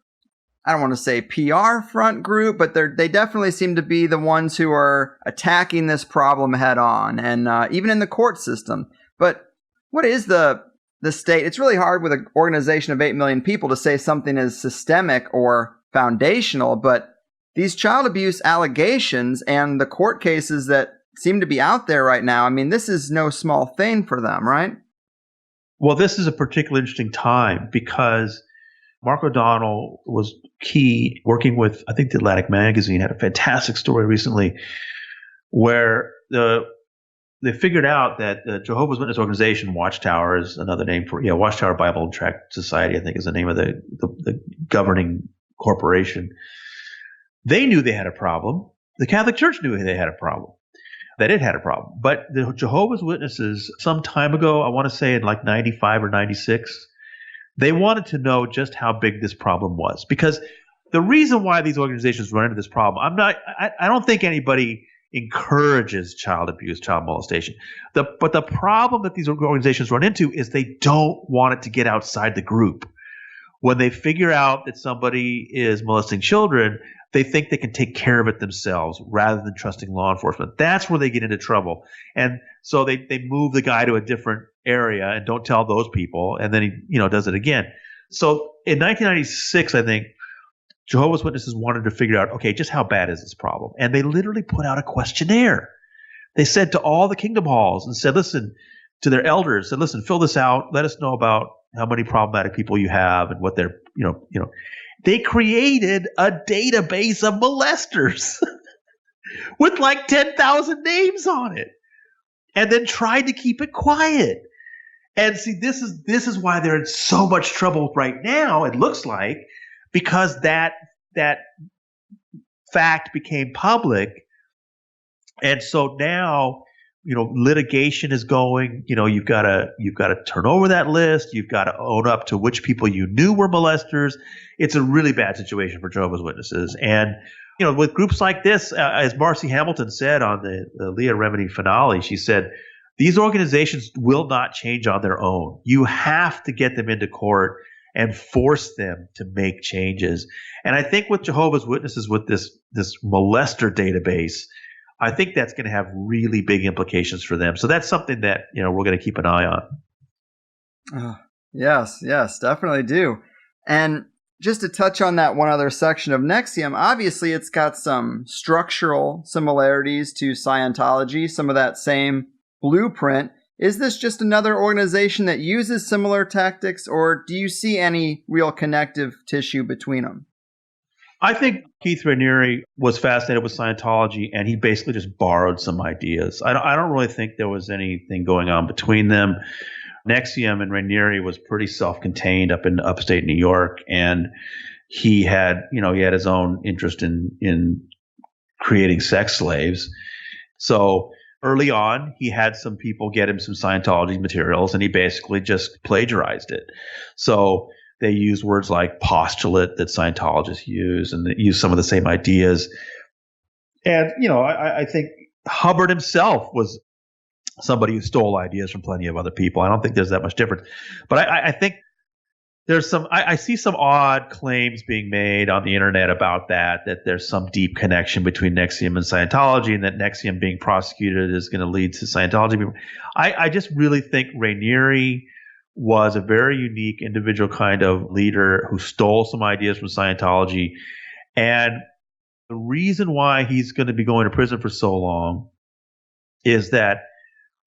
I don't want to say PR front group, but they definitely seem to be the ones who are attacking this problem head on, and even in the court system. But what is the state? It's really hard with an organization of 8 million people to say something is systemic or foundational, but these child abuse allegations and the court cases that seem to be out there right now, I mean, this is no small thing for them, right? Well, this is a particularly interesting time because Mark O'Donnell was key working with, I think, the Atlantic magazine had a fantastic story recently where they figured out that the Jehovah's Witness organization, Watchtower is another name for, Watchtower Bible Tract Society, I think is the name of the governing corporation. They knew they had a problem. The Catholic Church knew they had a problem, that it had a problem. But the Jehovah's Witnesses, some time ago, I want to say in like 95 or 96, they wanted to know just how big this problem was. Because the reason why these organizations run into this problem, I don't think anybody encourages child abuse, child molestation. But the problem that these organizations run into is they don't want it to get outside the group. When they figure out that somebody is molesting children, they think they can take care of it themselves rather than trusting law enforcement. That's where they get into trouble. And so they move the guy to a different area and don't tell those people, and then he does it again. So in 1996, I think, Jehovah's Witnesses wanted to figure out, okay, just how bad is this problem? And they literally put out a questionnaire. They said to all the kingdom halls and said, listen, to their elders, said, listen, fill this out. Let us know about how many problematic people you have and what they're, They created a database of molesters with like 10,000 names on it, and then tried to keep it quiet. And see, this is why they're in so much trouble right now, it looks like, because that fact became public. And so now, litigation is going. You've got to turn over that list. You've got to own up to which people you knew were molesters. It's a really bad situation for Jehovah's Witnesses. And with groups like this, as Marcy Hamilton said on the Leah Remini finale, she said, these organizations will not change on their own. You have to get them into court and force them to make changes. And I think with Jehovah's Witnesses, with this molester database, I think that's going to have really big implications for them. So that's something that we're going to keep an eye on. Yes, definitely do. And just to touch on that one other section of NXIVM, obviously it's got some structural similarities to Scientology, some of that same blueprint. Is this just another organization that uses similar tactics, or do you see any real connective tissue between them? I think Keith Raniere was fascinated with Scientology, and he basically just borrowed some ideas. I don't really think there was anything going on between them. NXIVM and Raniere was pretty self-contained up in upstate New York, and he had his own interest in creating sex slaves. So early on, he had some people get him some Scientology materials, and he basically just plagiarized it. So they use words like postulate that Scientologists use, and they use some of the same ideas. And, I think Hubbard himself was somebody who stole ideas from plenty of other people. I don't think there's that much difference. But I think there's I see some odd claims being made on the internet about that there's some deep connection between NXIVM and Scientology, and that NXIVM being prosecuted is going to lead to Scientology. I just really think Raniere was a very unique individual kind of leader who stole some ideas from Scientology. And the reason why he's going to be going to prison for so long is that,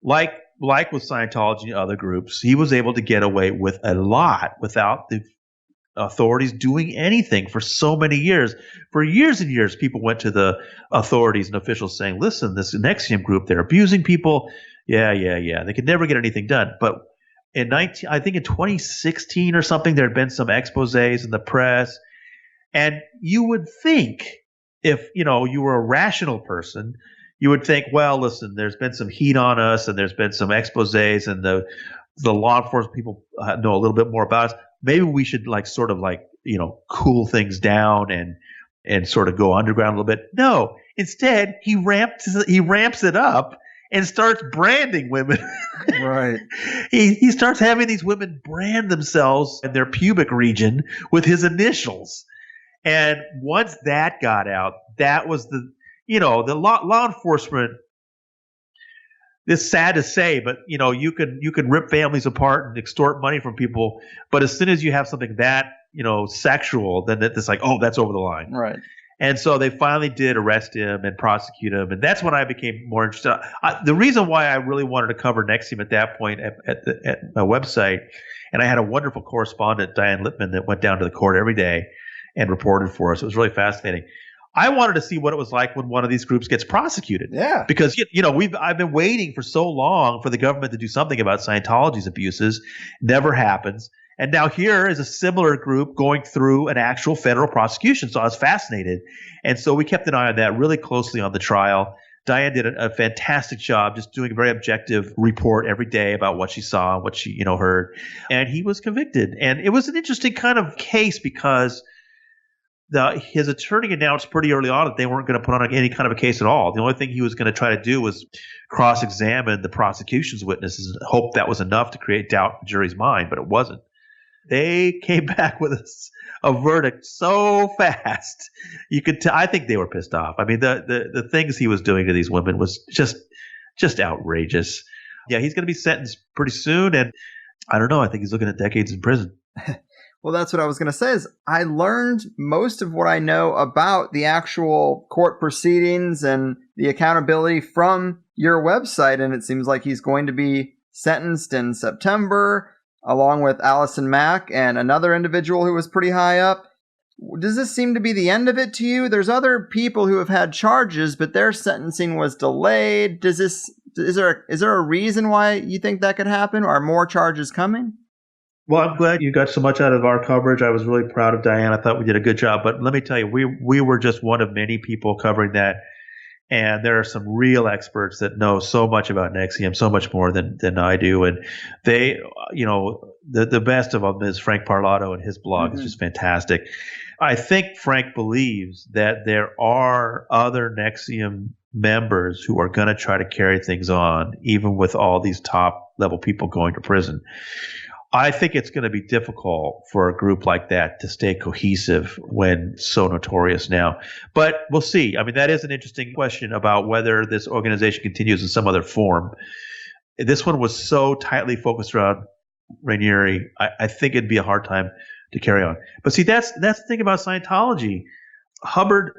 like with Scientology and other groups, he was able to get away with a lot without the authorities doing anything for so many years. For years and years, people went to the authorities and officials saying, listen, this NXIVM group, they're abusing people. Yeah. They could never get anything done. But I think in 2016 or something, there had been some exposés in the press. And you would think, if you were a rational person, you would think, well, listen, there's been some heat on us, and there's been some exposés, and the law enforcement people know a little bit more about us. Maybe we should cool things down and sort of go underground a little bit. No, instead he ramps it up and starts branding women. Right. He starts having these women brand themselves in their pubic region with his initials. And once that got out, that was the law enforcement. It's sad to say, but you can rip families apart and extort money from people, but as soon as you have something that sexual, then it's like, oh, that's over the line. Right. And so they finally did arrest him and prosecute him, and that's when I became more interested. The reason why I really wanted to cover NXIVM at that point at my website, And I had a wonderful correspondent, Diane Lippman, that went down to the court every day and reported for us. It was really fascinating. I wanted to see what it was like when one of these groups gets prosecuted. Yeah. Because, I've been waiting for so long for the government to do something about Scientology's abuses. Never happens. And now here is a similar group going through an actual federal prosecution. So I was fascinated. And so we kept an eye on that really closely on the trial. Diane did a fantastic job just doing a very objective report every day about what she saw, what she, heard. And he was convicted. And it was an interesting kind of case because his attorney announced pretty early on that they weren't going to put on any kind of a case at all. The only thing he was going to try to do was cross-examine the prosecution's witnesses and hope that was enough to create doubt in the jury's mind, but it wasn't. They came back with a verdict so fast. You could I think they were pissed off. I mean, the things he was doing to these women was just outrageous. Yeah, he's going to be sentenced pretty soon, and I don't know. I think he's looking at decades in prison. Well, that's what I was going to say is I learned most of what I know about the actual court proceedings and the accountability from your website. And it seems like he's going to be sentenced in September along with Allison Mack and another individual who was pretty high up. Does this seem to be the end of it to you? There's other people who have had charges, but their sentencing was delayed. Is there a reason why you think that could happen? Are more charges coming? Well, I'm glad you got so much out of our coverage. I was really proud of Diane. I thought we did a good job. But let me tell you, we were just one of many people covering that. And there are some real experts that know so much about NXIVM, so much more than I do. And they, the best of them is Frank Parlato, and his blog is just fantastic. I think Frank believes that there are other NXIVM members who are going to try to carry things on, even with all these top level people going to prison. I think it's going to be difficult for a group like that to stay cohesive when so notorious now. But we'll see. I mean, that is an interesting question about whether this organization continues in some other form. This one was so tightly focused around Raniere, I think it'd be a hard time to carry on. But see, that's the thing about Scientology. Hubbard,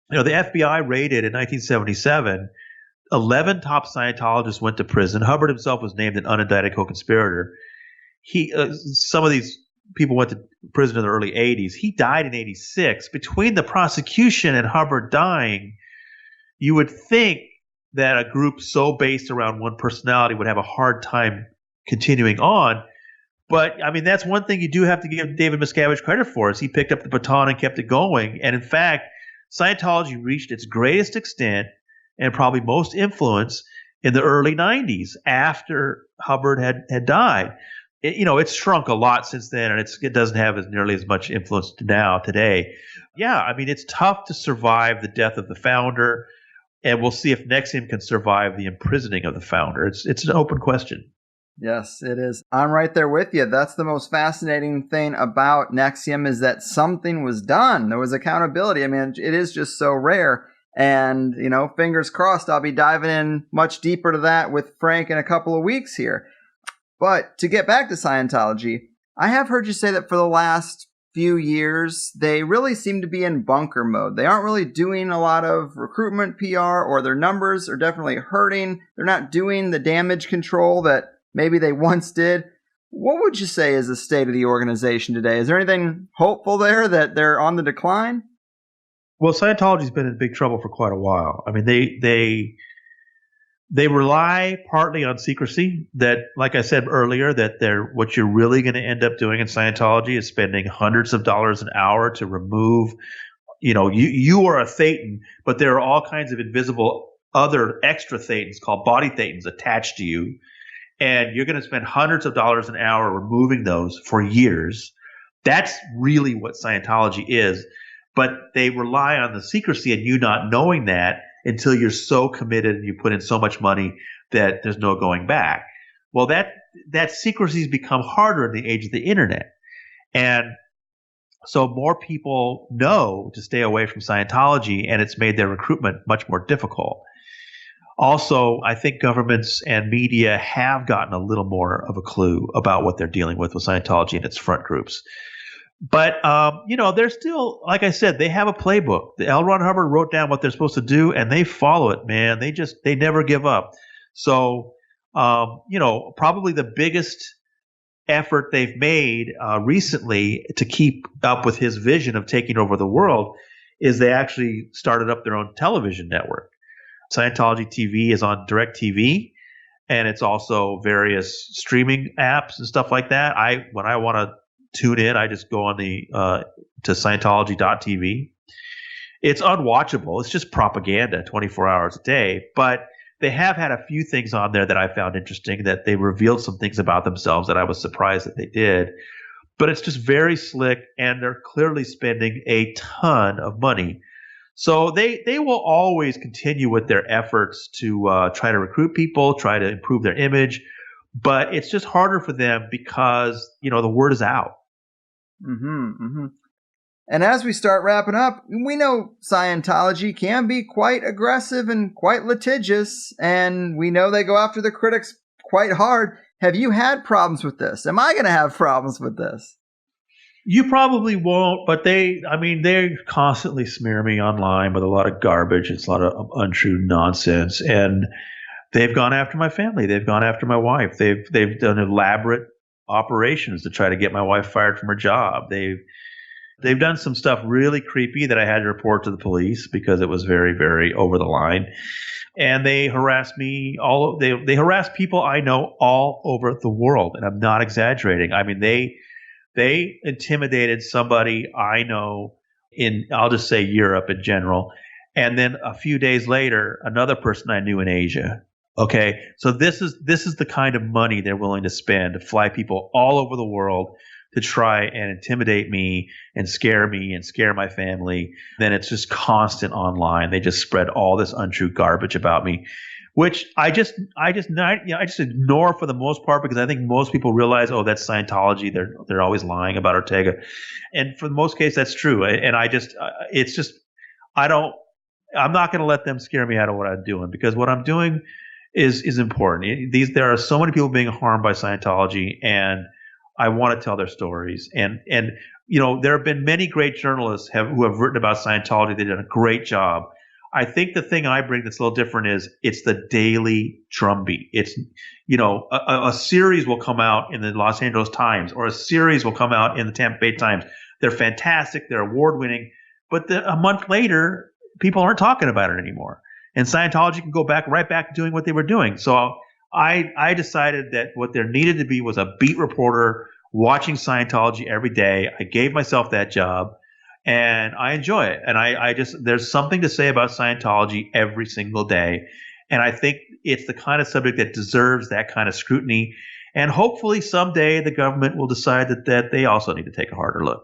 the FBI raided in 1977. 11 top Scientologists went to prison. Hubbard himself was named an unindicted co-conspirator. Some of these people went to prison in the early 80s. He died in 86. Between the prosecution and Hubbard dying, you would think that a group so based around one personality would have a hard time continuing on. But, I mean, that's one thing you do have to give David Miscavige credit for, is he picked up the baton and kept it going. And, in fact, Scientology reached its greatest extent and probably most influence in the early 90s after Hubbard had died. It's shrunk a lot since then, and it doesn't have nearly as much influence today. Yeah, I mean, it's tough to survive the death of the founder, and we'll see if NXIVM can survive the imprisoning of the founder. It's an open question. Yes, it is. I'm right there with you. That's the most fascinating thing about NXIVM is that something was done. There was accountability. I mean, it is just so rare. And, fingers crossed, I'll be diving in much deeper to that with Frank in a couple of weeks here. But to get back to Scientology, I have heard you say that for the last few years, they really seem to be in bunker mode. They aren't really doing a lot of recruitment PR, or their numbers are definitely hurting. They're not doing the damage control that maybe they once did. What would you say is the state of the organization today? Is there anything hopeful there that they're on the decline? Well, Scientology's been in big trouble for quite a while. I mean, they rely partly on secrecy. That, like I said earlier, that what you're really going to end up doing in Scientology is spending hundreds of dollars an hour to remove, you are a Thetan, but there are all kinds of invisible other extra Thetans called body Thetans attached to you. And you're going to spend hundreds of dollars an hour removing those for years. That's really what Scientology is. But they rely on the secrecy and you not knowing that until you're so committed and you put in so much money that there's no going back. Well, that secrecy has become harder in the age of the internet. And so more people know to stay away from Scientology, and it's made their recruitment much more difficult. Also, I think governments and media have gotten a little more of a clue about what they're dealing with Scientology and its front groups. But, they're still, like I said, they have a playbook. The L. Ron Hubbard wrote down what they're supposed to do, and they follow it, man. They never give up. So, probably the biggest effort they've made recently to keep up with his vision of taking over the world is they actually started up their own television network. Scientology TV is on DirecTV, and it's also various streaming apps and stuff like that. When I want to tune in, I just go on to Scientology.tv. It's unwatchable. It's just propaganda 24 hours a day. But they have had a few things on there that I found interesting, that they revealed some things about themselves that I was surprised that they did. But it's just very slick, and they're clearly spending a ton of money. So they will always continue with their efforts to try to recruit people, try to improve their image. But it's just harder for them because, the word is out. Mm-hmm, mm-hmm. And as we start wrapping up, we know Scientology can be quite aggressive and quite litigious, and we know they go after the critics quite hard. Have you had problems with this? Am I going to have problems with this? You probably won't, but they constantly smear me online with a lot of garbage. It's a lot of untrue nonsense, and they've gone after my family. They've gone after my wife. They've done elaborate operations to try to get my wife fired from her job. They've done some stuff really creepy that I had to report to the police because it was very, very over the line. And they harass me they harass people I know all over the world, and I'm not exaggerating. I mean, they intimidated somebody I know in, I'll just say, Europe in general. And then a few days later, another person I knew in Asia. Okay. So this is the kind of money they're willing to spend to fly people all over the world to try and intimidate me and scare my family. Then it's just constant online. They just spread all this untrue garbage about me, which I just ignore for the most part, because I think most people realize, oh, that's Scientology. They're always lying about Ortega, and for the most case, that's true. And I'm not going to let them scare me out of what I'm doing, because what I'm doing is important. There are so many people being harmed by Scientology, and I want to tell their stories. And there have been many great journalists who have written about Scientology. They did a great job. I think the thing I bring that's a little different is it's the daily drumbeat. It's, a series will come out in the Los Angeles Times, or a series will come out in the Tampa Bay Times. They're fantastic. They're award winning. But a month later, people aren't talking about it anymore. And Scientology can go right back to doing what they were doing. So I decided that what there needed to be was a beat reporter watching Scientology every day. I gave myself that job, and I enjoy it. And there's something to say about Scientology every single day. And I think it's the kind of subject that deserves that kind of scrutiny. And hopefully someday the government will decide that they also need to take a harder look.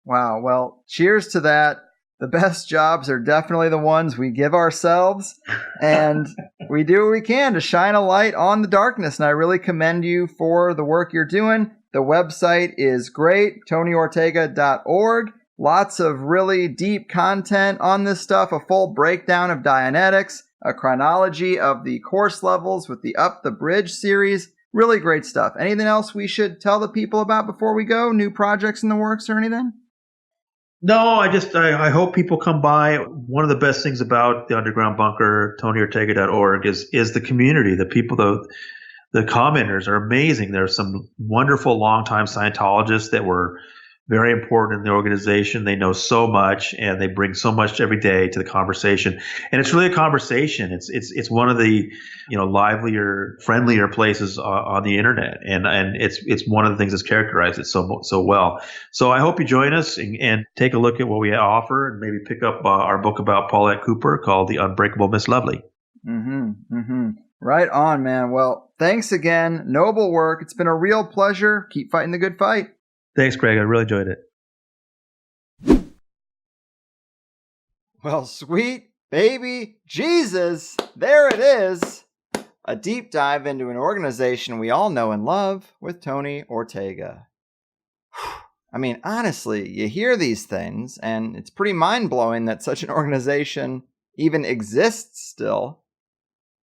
Wow. Well, cheers to that. The best jobs are definitely the ones we give ourselves, and we do what we can to shine a light on the darkness. And I really commend you for the work you're doing. The website is great, TonyOrtega.org. Lots of really deep content on this stuff, a full breakdown of Dianetics, a chronology of the course levels with the Up the Bridge series. Really great stuff. Anything else we should tell the people about before we go? New projects in the works or anything? No, I hope people come by. One of the best things about the Underground Bunker, TonyOrtega.org, is the community. The people, the commenters are amazing. There are some wonderful longtime Scientologists that were very important in the organization. They know so much, and they bring so much every day to the conversation. And it's really a conversation. It's one of the livelier, friendlier places on the internet, and it's one of the things that's characterized it so well. So I hope you join us and take a look at what we offer, and maybe pick up our book about Paulette Cooper called The Unbreakable Miss Lovely. Right on, man. Well, thanks again. Noble work. It's been a real pleasure. Keep fighting the good fight. Thanks, Greg. I really enjoyed it. Well, sweet baby Jesus, there it is. A deep dive into an organization we all know and love with Tony Ortega. I mean, honestly, you hear these things, and it's pretty mind-blowing that such an organization even exists still.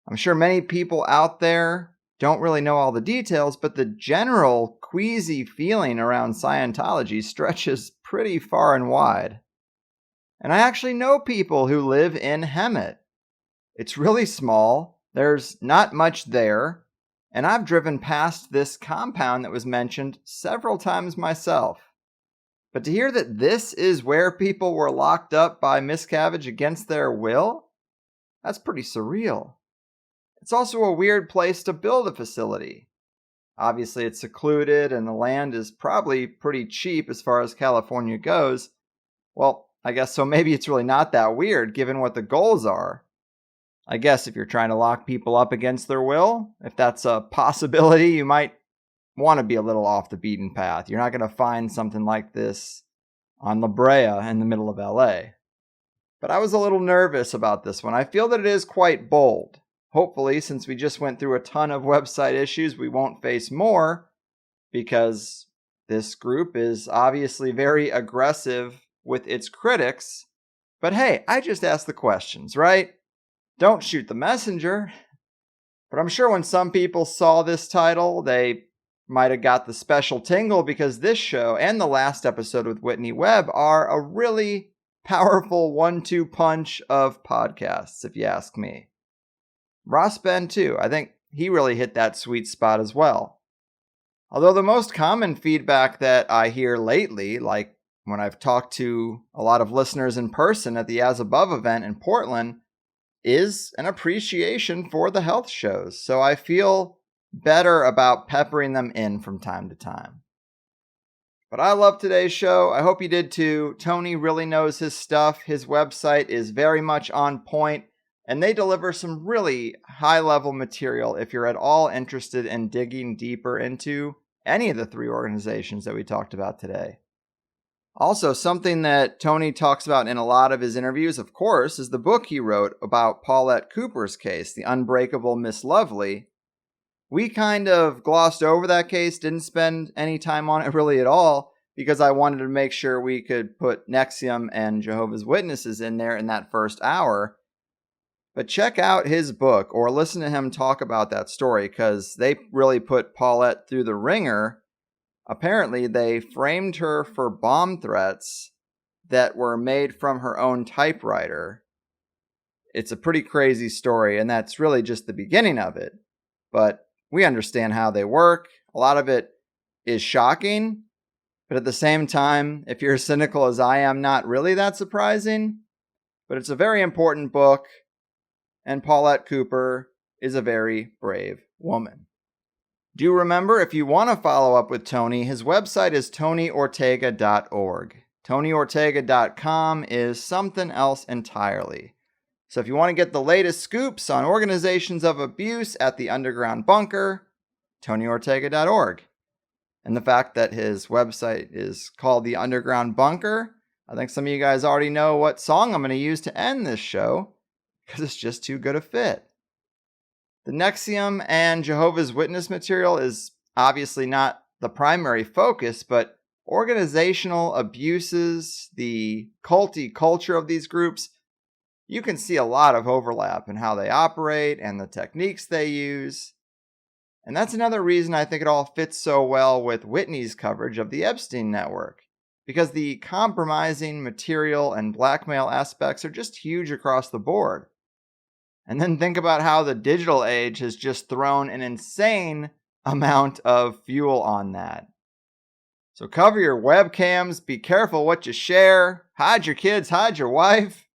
I'm sure many people out there don't really know all the details, but the general queasy feeling around Scientology stretches pretty far and wide. And I actually know people who live in Hemet. It's really small. There's not much there. And I've driven past this compound that was mentioned several times myself. But to hear that this is where people were locked up by Miscavige against their will, that's pretty surreal. It's also a weird place to build a facility. Obviously, it's secluded and the land is probably pretty cheap as far as California goes. Well, I guess so maybe it's really not that weird given what the goals are. I guess if you're trying to lock people up against their will, if that's a possibility, you might want to be a little off the beaten path. You're not going to find something like this on La Brea in the middle of LA. But I was a little nervous about this one. I feel that it is quite bold. Hopefully, since we just went through a ton of website issues, we won't face more, because this group is obviously very aggressive with its critics. But hey, I just asked the questions, right? Don't shoot the messenger. But I'm sure when some people saw this title, they might have got the special tingle, because this show and the last episode with Whitney Webb are a really powerful 1-2 punch of podcasts, if you ask me. Ross Ben, too. I think he really hit that sweet spot as well. Although the most common feedback that I hear lately, like when I've talked to a lot of listeners in person at the As Above event in Portland, is an appreciation for the health shows. So I feel better about peppering them in from time to time. But I love today's show. I hope you did too. Tony really knows his stuff. His website is very much on point. And they deliver some really high-level material if you're at all interested in digging deeper into any of the three organizations that we talked about today. Also, something that Tony talks about in a lot of his interviews, of course, is the book he wrote about Paulette Cooper's case, the Unbreakable Miss Lovely. We kind of glossed over that case, didn't spend any time on it really at all, because I wanted to make sure we could put NXIVM and Jehovah's Witnesses in there in that first hour. But check out his book or listen to him talk about that story, because they really put Paulette through the ringer. Apparently, they framed her for bomb threats that were made from her own typewriter. It's a pretty crazy story, and that's really just the beginning of it. But we understand how they work. A lot of it is shocking, but at the same time, if you're as cynical as I am, not really that surprising. But it's a very important book. And Paulette Cooper is a very brave woman. Do remember, if you want to follow up with Tony, his website is tonyortega.org. TonyOrtega.com is something else entirely. So if you want to get the latest scoops on organizations of abuse at the underground bunker, TonyOrtega.org. And the fact that his website is called the Underground Bunker, I think some of you guys already know what song I'm going to use to end this show, because it's just too good a fit. The NXIVM and Jehovah's Witness material is obviously not the primary focus, but organizational abuses, the culty culture of these groups, you can see a lot of overlap in how they operate and the techniques they use. And that's another reason I think it all fits so well with Whitney's coverage of the Epstein network, because the compromising material and blackmail aspects are just huge across the board. And then think about how the digital age has just thrown an insane amount of fuel on that. So cover your webcams, be careful what you share, hide your kids, hide your wife.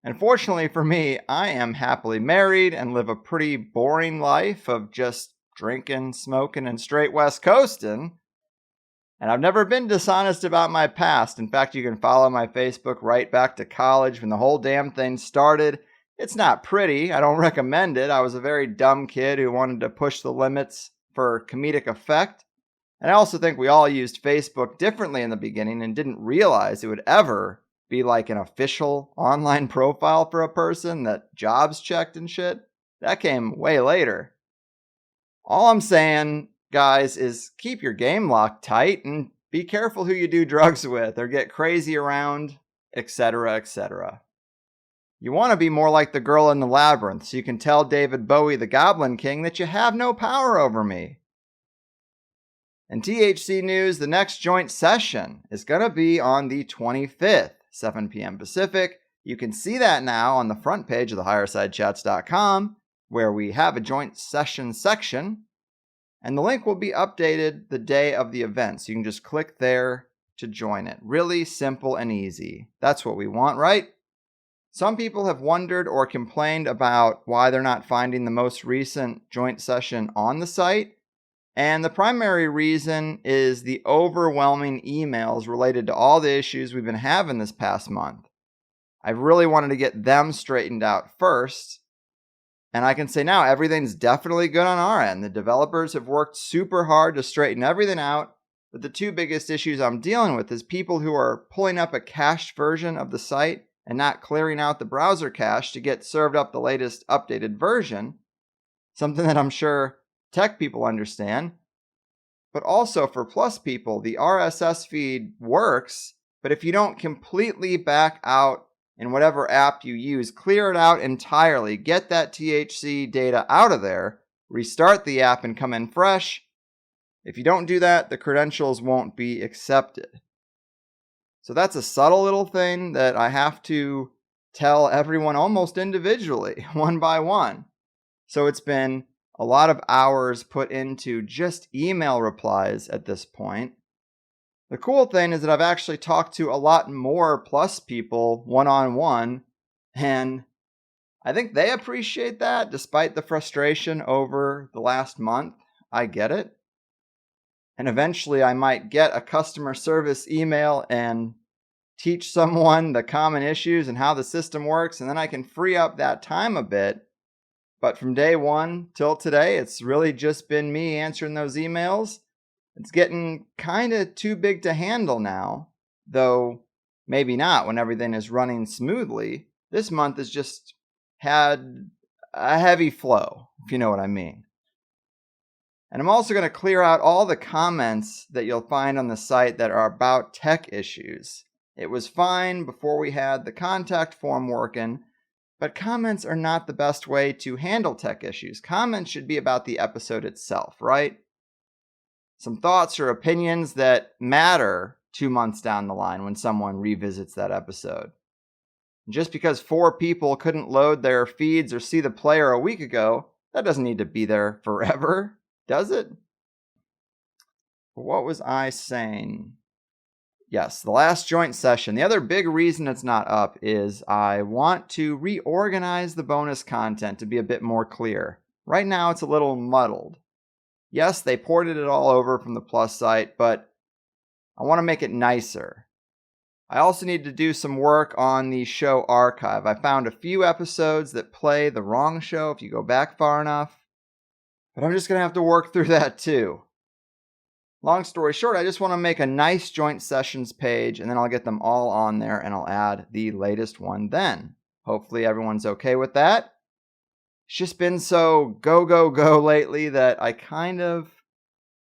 And fortunately for me, I am happily married and live a pretty boring life of just drinking, smoking, and straight West Coasting. And I've never been dishonest about my past. In fact, you can follow my Facebook right back to college when the whole damn thing started. It's not pretty. I don't recommend it. I was a very dumb kid who wanted to push the limits for comedic effect. And I also think we all used Facebook differently in the beginning and didn't realize it would ever be like an official online profile for a person that jobs checked and shit. That came way later. All I'm saying, guys, is keep your game locked tight and be careful who you do drugs with or get crazy around, etc., etc. You want to be more like the girl in the labyrinth, so you can tell David Bowie, the Goblin King, that you have no power over me. In THC news, the next joint session is going to be on the 25th, 7 p.m. Pacific. You can see that now on the front page of thehighersidechats.com. where we have a joint session section, and the link will be updated the day of the event. So you can just click there to join it. Really simple and easy. That's what we want, right? Some people have wondered or complained about why they're not finding the most recent joint session on the site. And the primary reason is the overwhelming emails related to all the issues we've been having this past month. I really wanted to get them straightened out first. And I can say now everything's definitely good on our end. The developers have worked super hard to straighten everything out. But the two biggest issues I'm dealing with is people who are pulling up a cached version of the site and not clearing out the browser cache to get served up the latest updated version. Something that I'm sure tech people understand. But also for Plus people, the RSS feed works, but if you don't completely back out in whatever app you use, clear it out entirely, get that THC data out of there, restart the app and come in fresh. If you don't do that, the credentials won't be accepted. So that's a subtle little thing that I have to tell everyone almost individually, one by one. So it's been a lot of hours put into just email replies at this point. The cool thing is that I've actually talked to a lot more Plus people one-on-one, and I think they appreciate that despite the frustration over the last month. I get it. And eventually I might get a customer service email and teach someone the common issues and how the system works, and then I can free up that time a bit. But from day one till today, it's really just been me answering those emails. It's getting kind of too big to handle now, though maybe not when everything is running smoothly. This month has just had a heavy flow, if you know what I mean. And I'm also going to clear out all the comments that you'll find on the site that are about tech issues. It was fine before we had the contact form working, but comments are not the best way to handle tech issues. Comments should be about the episode itself, right? Some thoughts or opinions that matter 2 months down the line when someone revisits that episode. Just because 4 people couldn't load their feeds or see the player a week ago, that doesn't need to be there forever, does it? What was I saying? Yes, the last joint session. The other big reason it's not up is I want to reorganize the bonus content to be a bit more clear. Right now it's a little muddled. Yes, they ported it all over from the Plus site, but I want to make it nicer. I also need to do some work on the show archive. I found a few episodes that play the wrong show if you go back far enough, but I'm just going to have to work through that too. Long story short, I just want to make a nice joint sessions page, and then I'll get them all on there, and I'll add the latest one then. Hopefully everyone's okay with that. It's just been so go, go, go lately that I kind of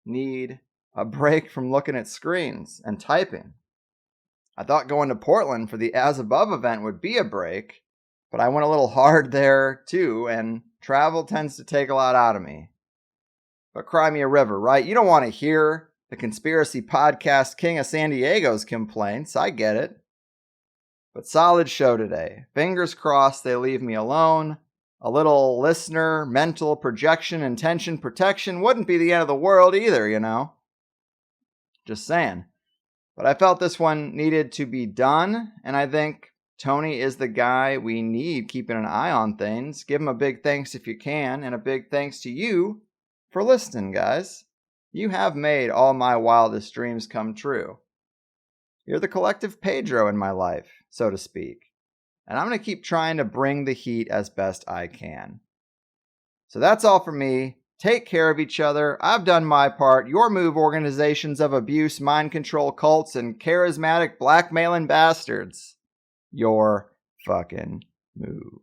need a break from looking at screens and typing. I thought going to Portland for the As Above event would be a break, but I went a little hard there too, and travel tends to take a lot out of me. But cry me a river, right? You don't want to hear the conspiracy podcast king of San Diego's complaints. I get it. But solid show today. Fingers crossed they leave me alone. A little listener mental projection and tension protection wouldn't be the end of the world either, you know. Just saying. But I felt this one needed to be done, and I think Tony is the guy we need keeping an eye on things. Give him a big thanks if you can, and a big thanks to you for listening, guys. You have made all my wildest dreams come true. You're the collective Pedro in my life, so to speak. And I'm going to keep trying to bring the heat as best I can. So that's all for me. Take care of each other. I've done my part. Your move, organizations of abuse, mind control cults, and charismatic blackmailing bastards. Your fucking move.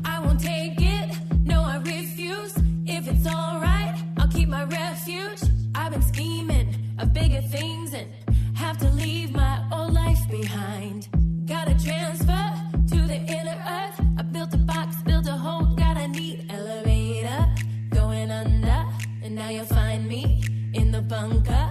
I won't take it. No, I refuse. If it's alright, I'll keep my refuge. I've been scheming of bigger things and have to leave my old life behind. Gotta transfer to the inner earth. I built a box, built a home, got a neat elevator. Going under, and now you'll find me in the bunker.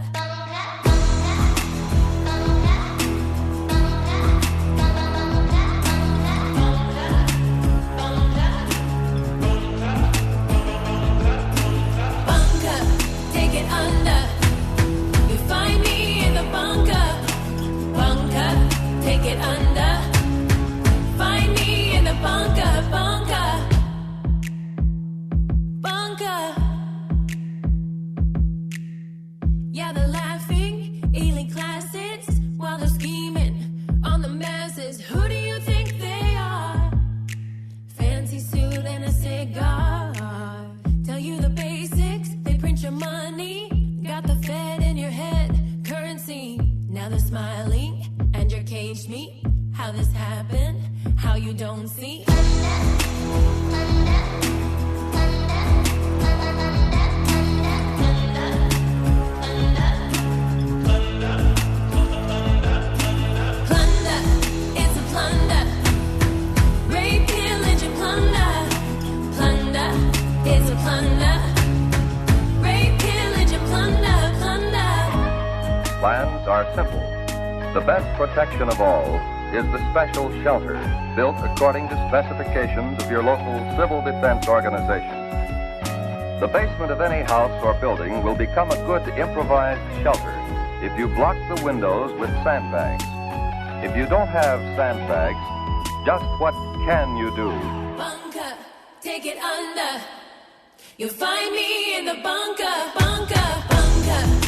The best protection of all is the special shelter built according to specifications of your local civil defense organization. The basement of any house or building will become a good improvised shelter if you block the windows with sandbags. If you don't have sandbags, just what can you do? Bunker, take it under. You'll find me in the bunker, bunker, bunker.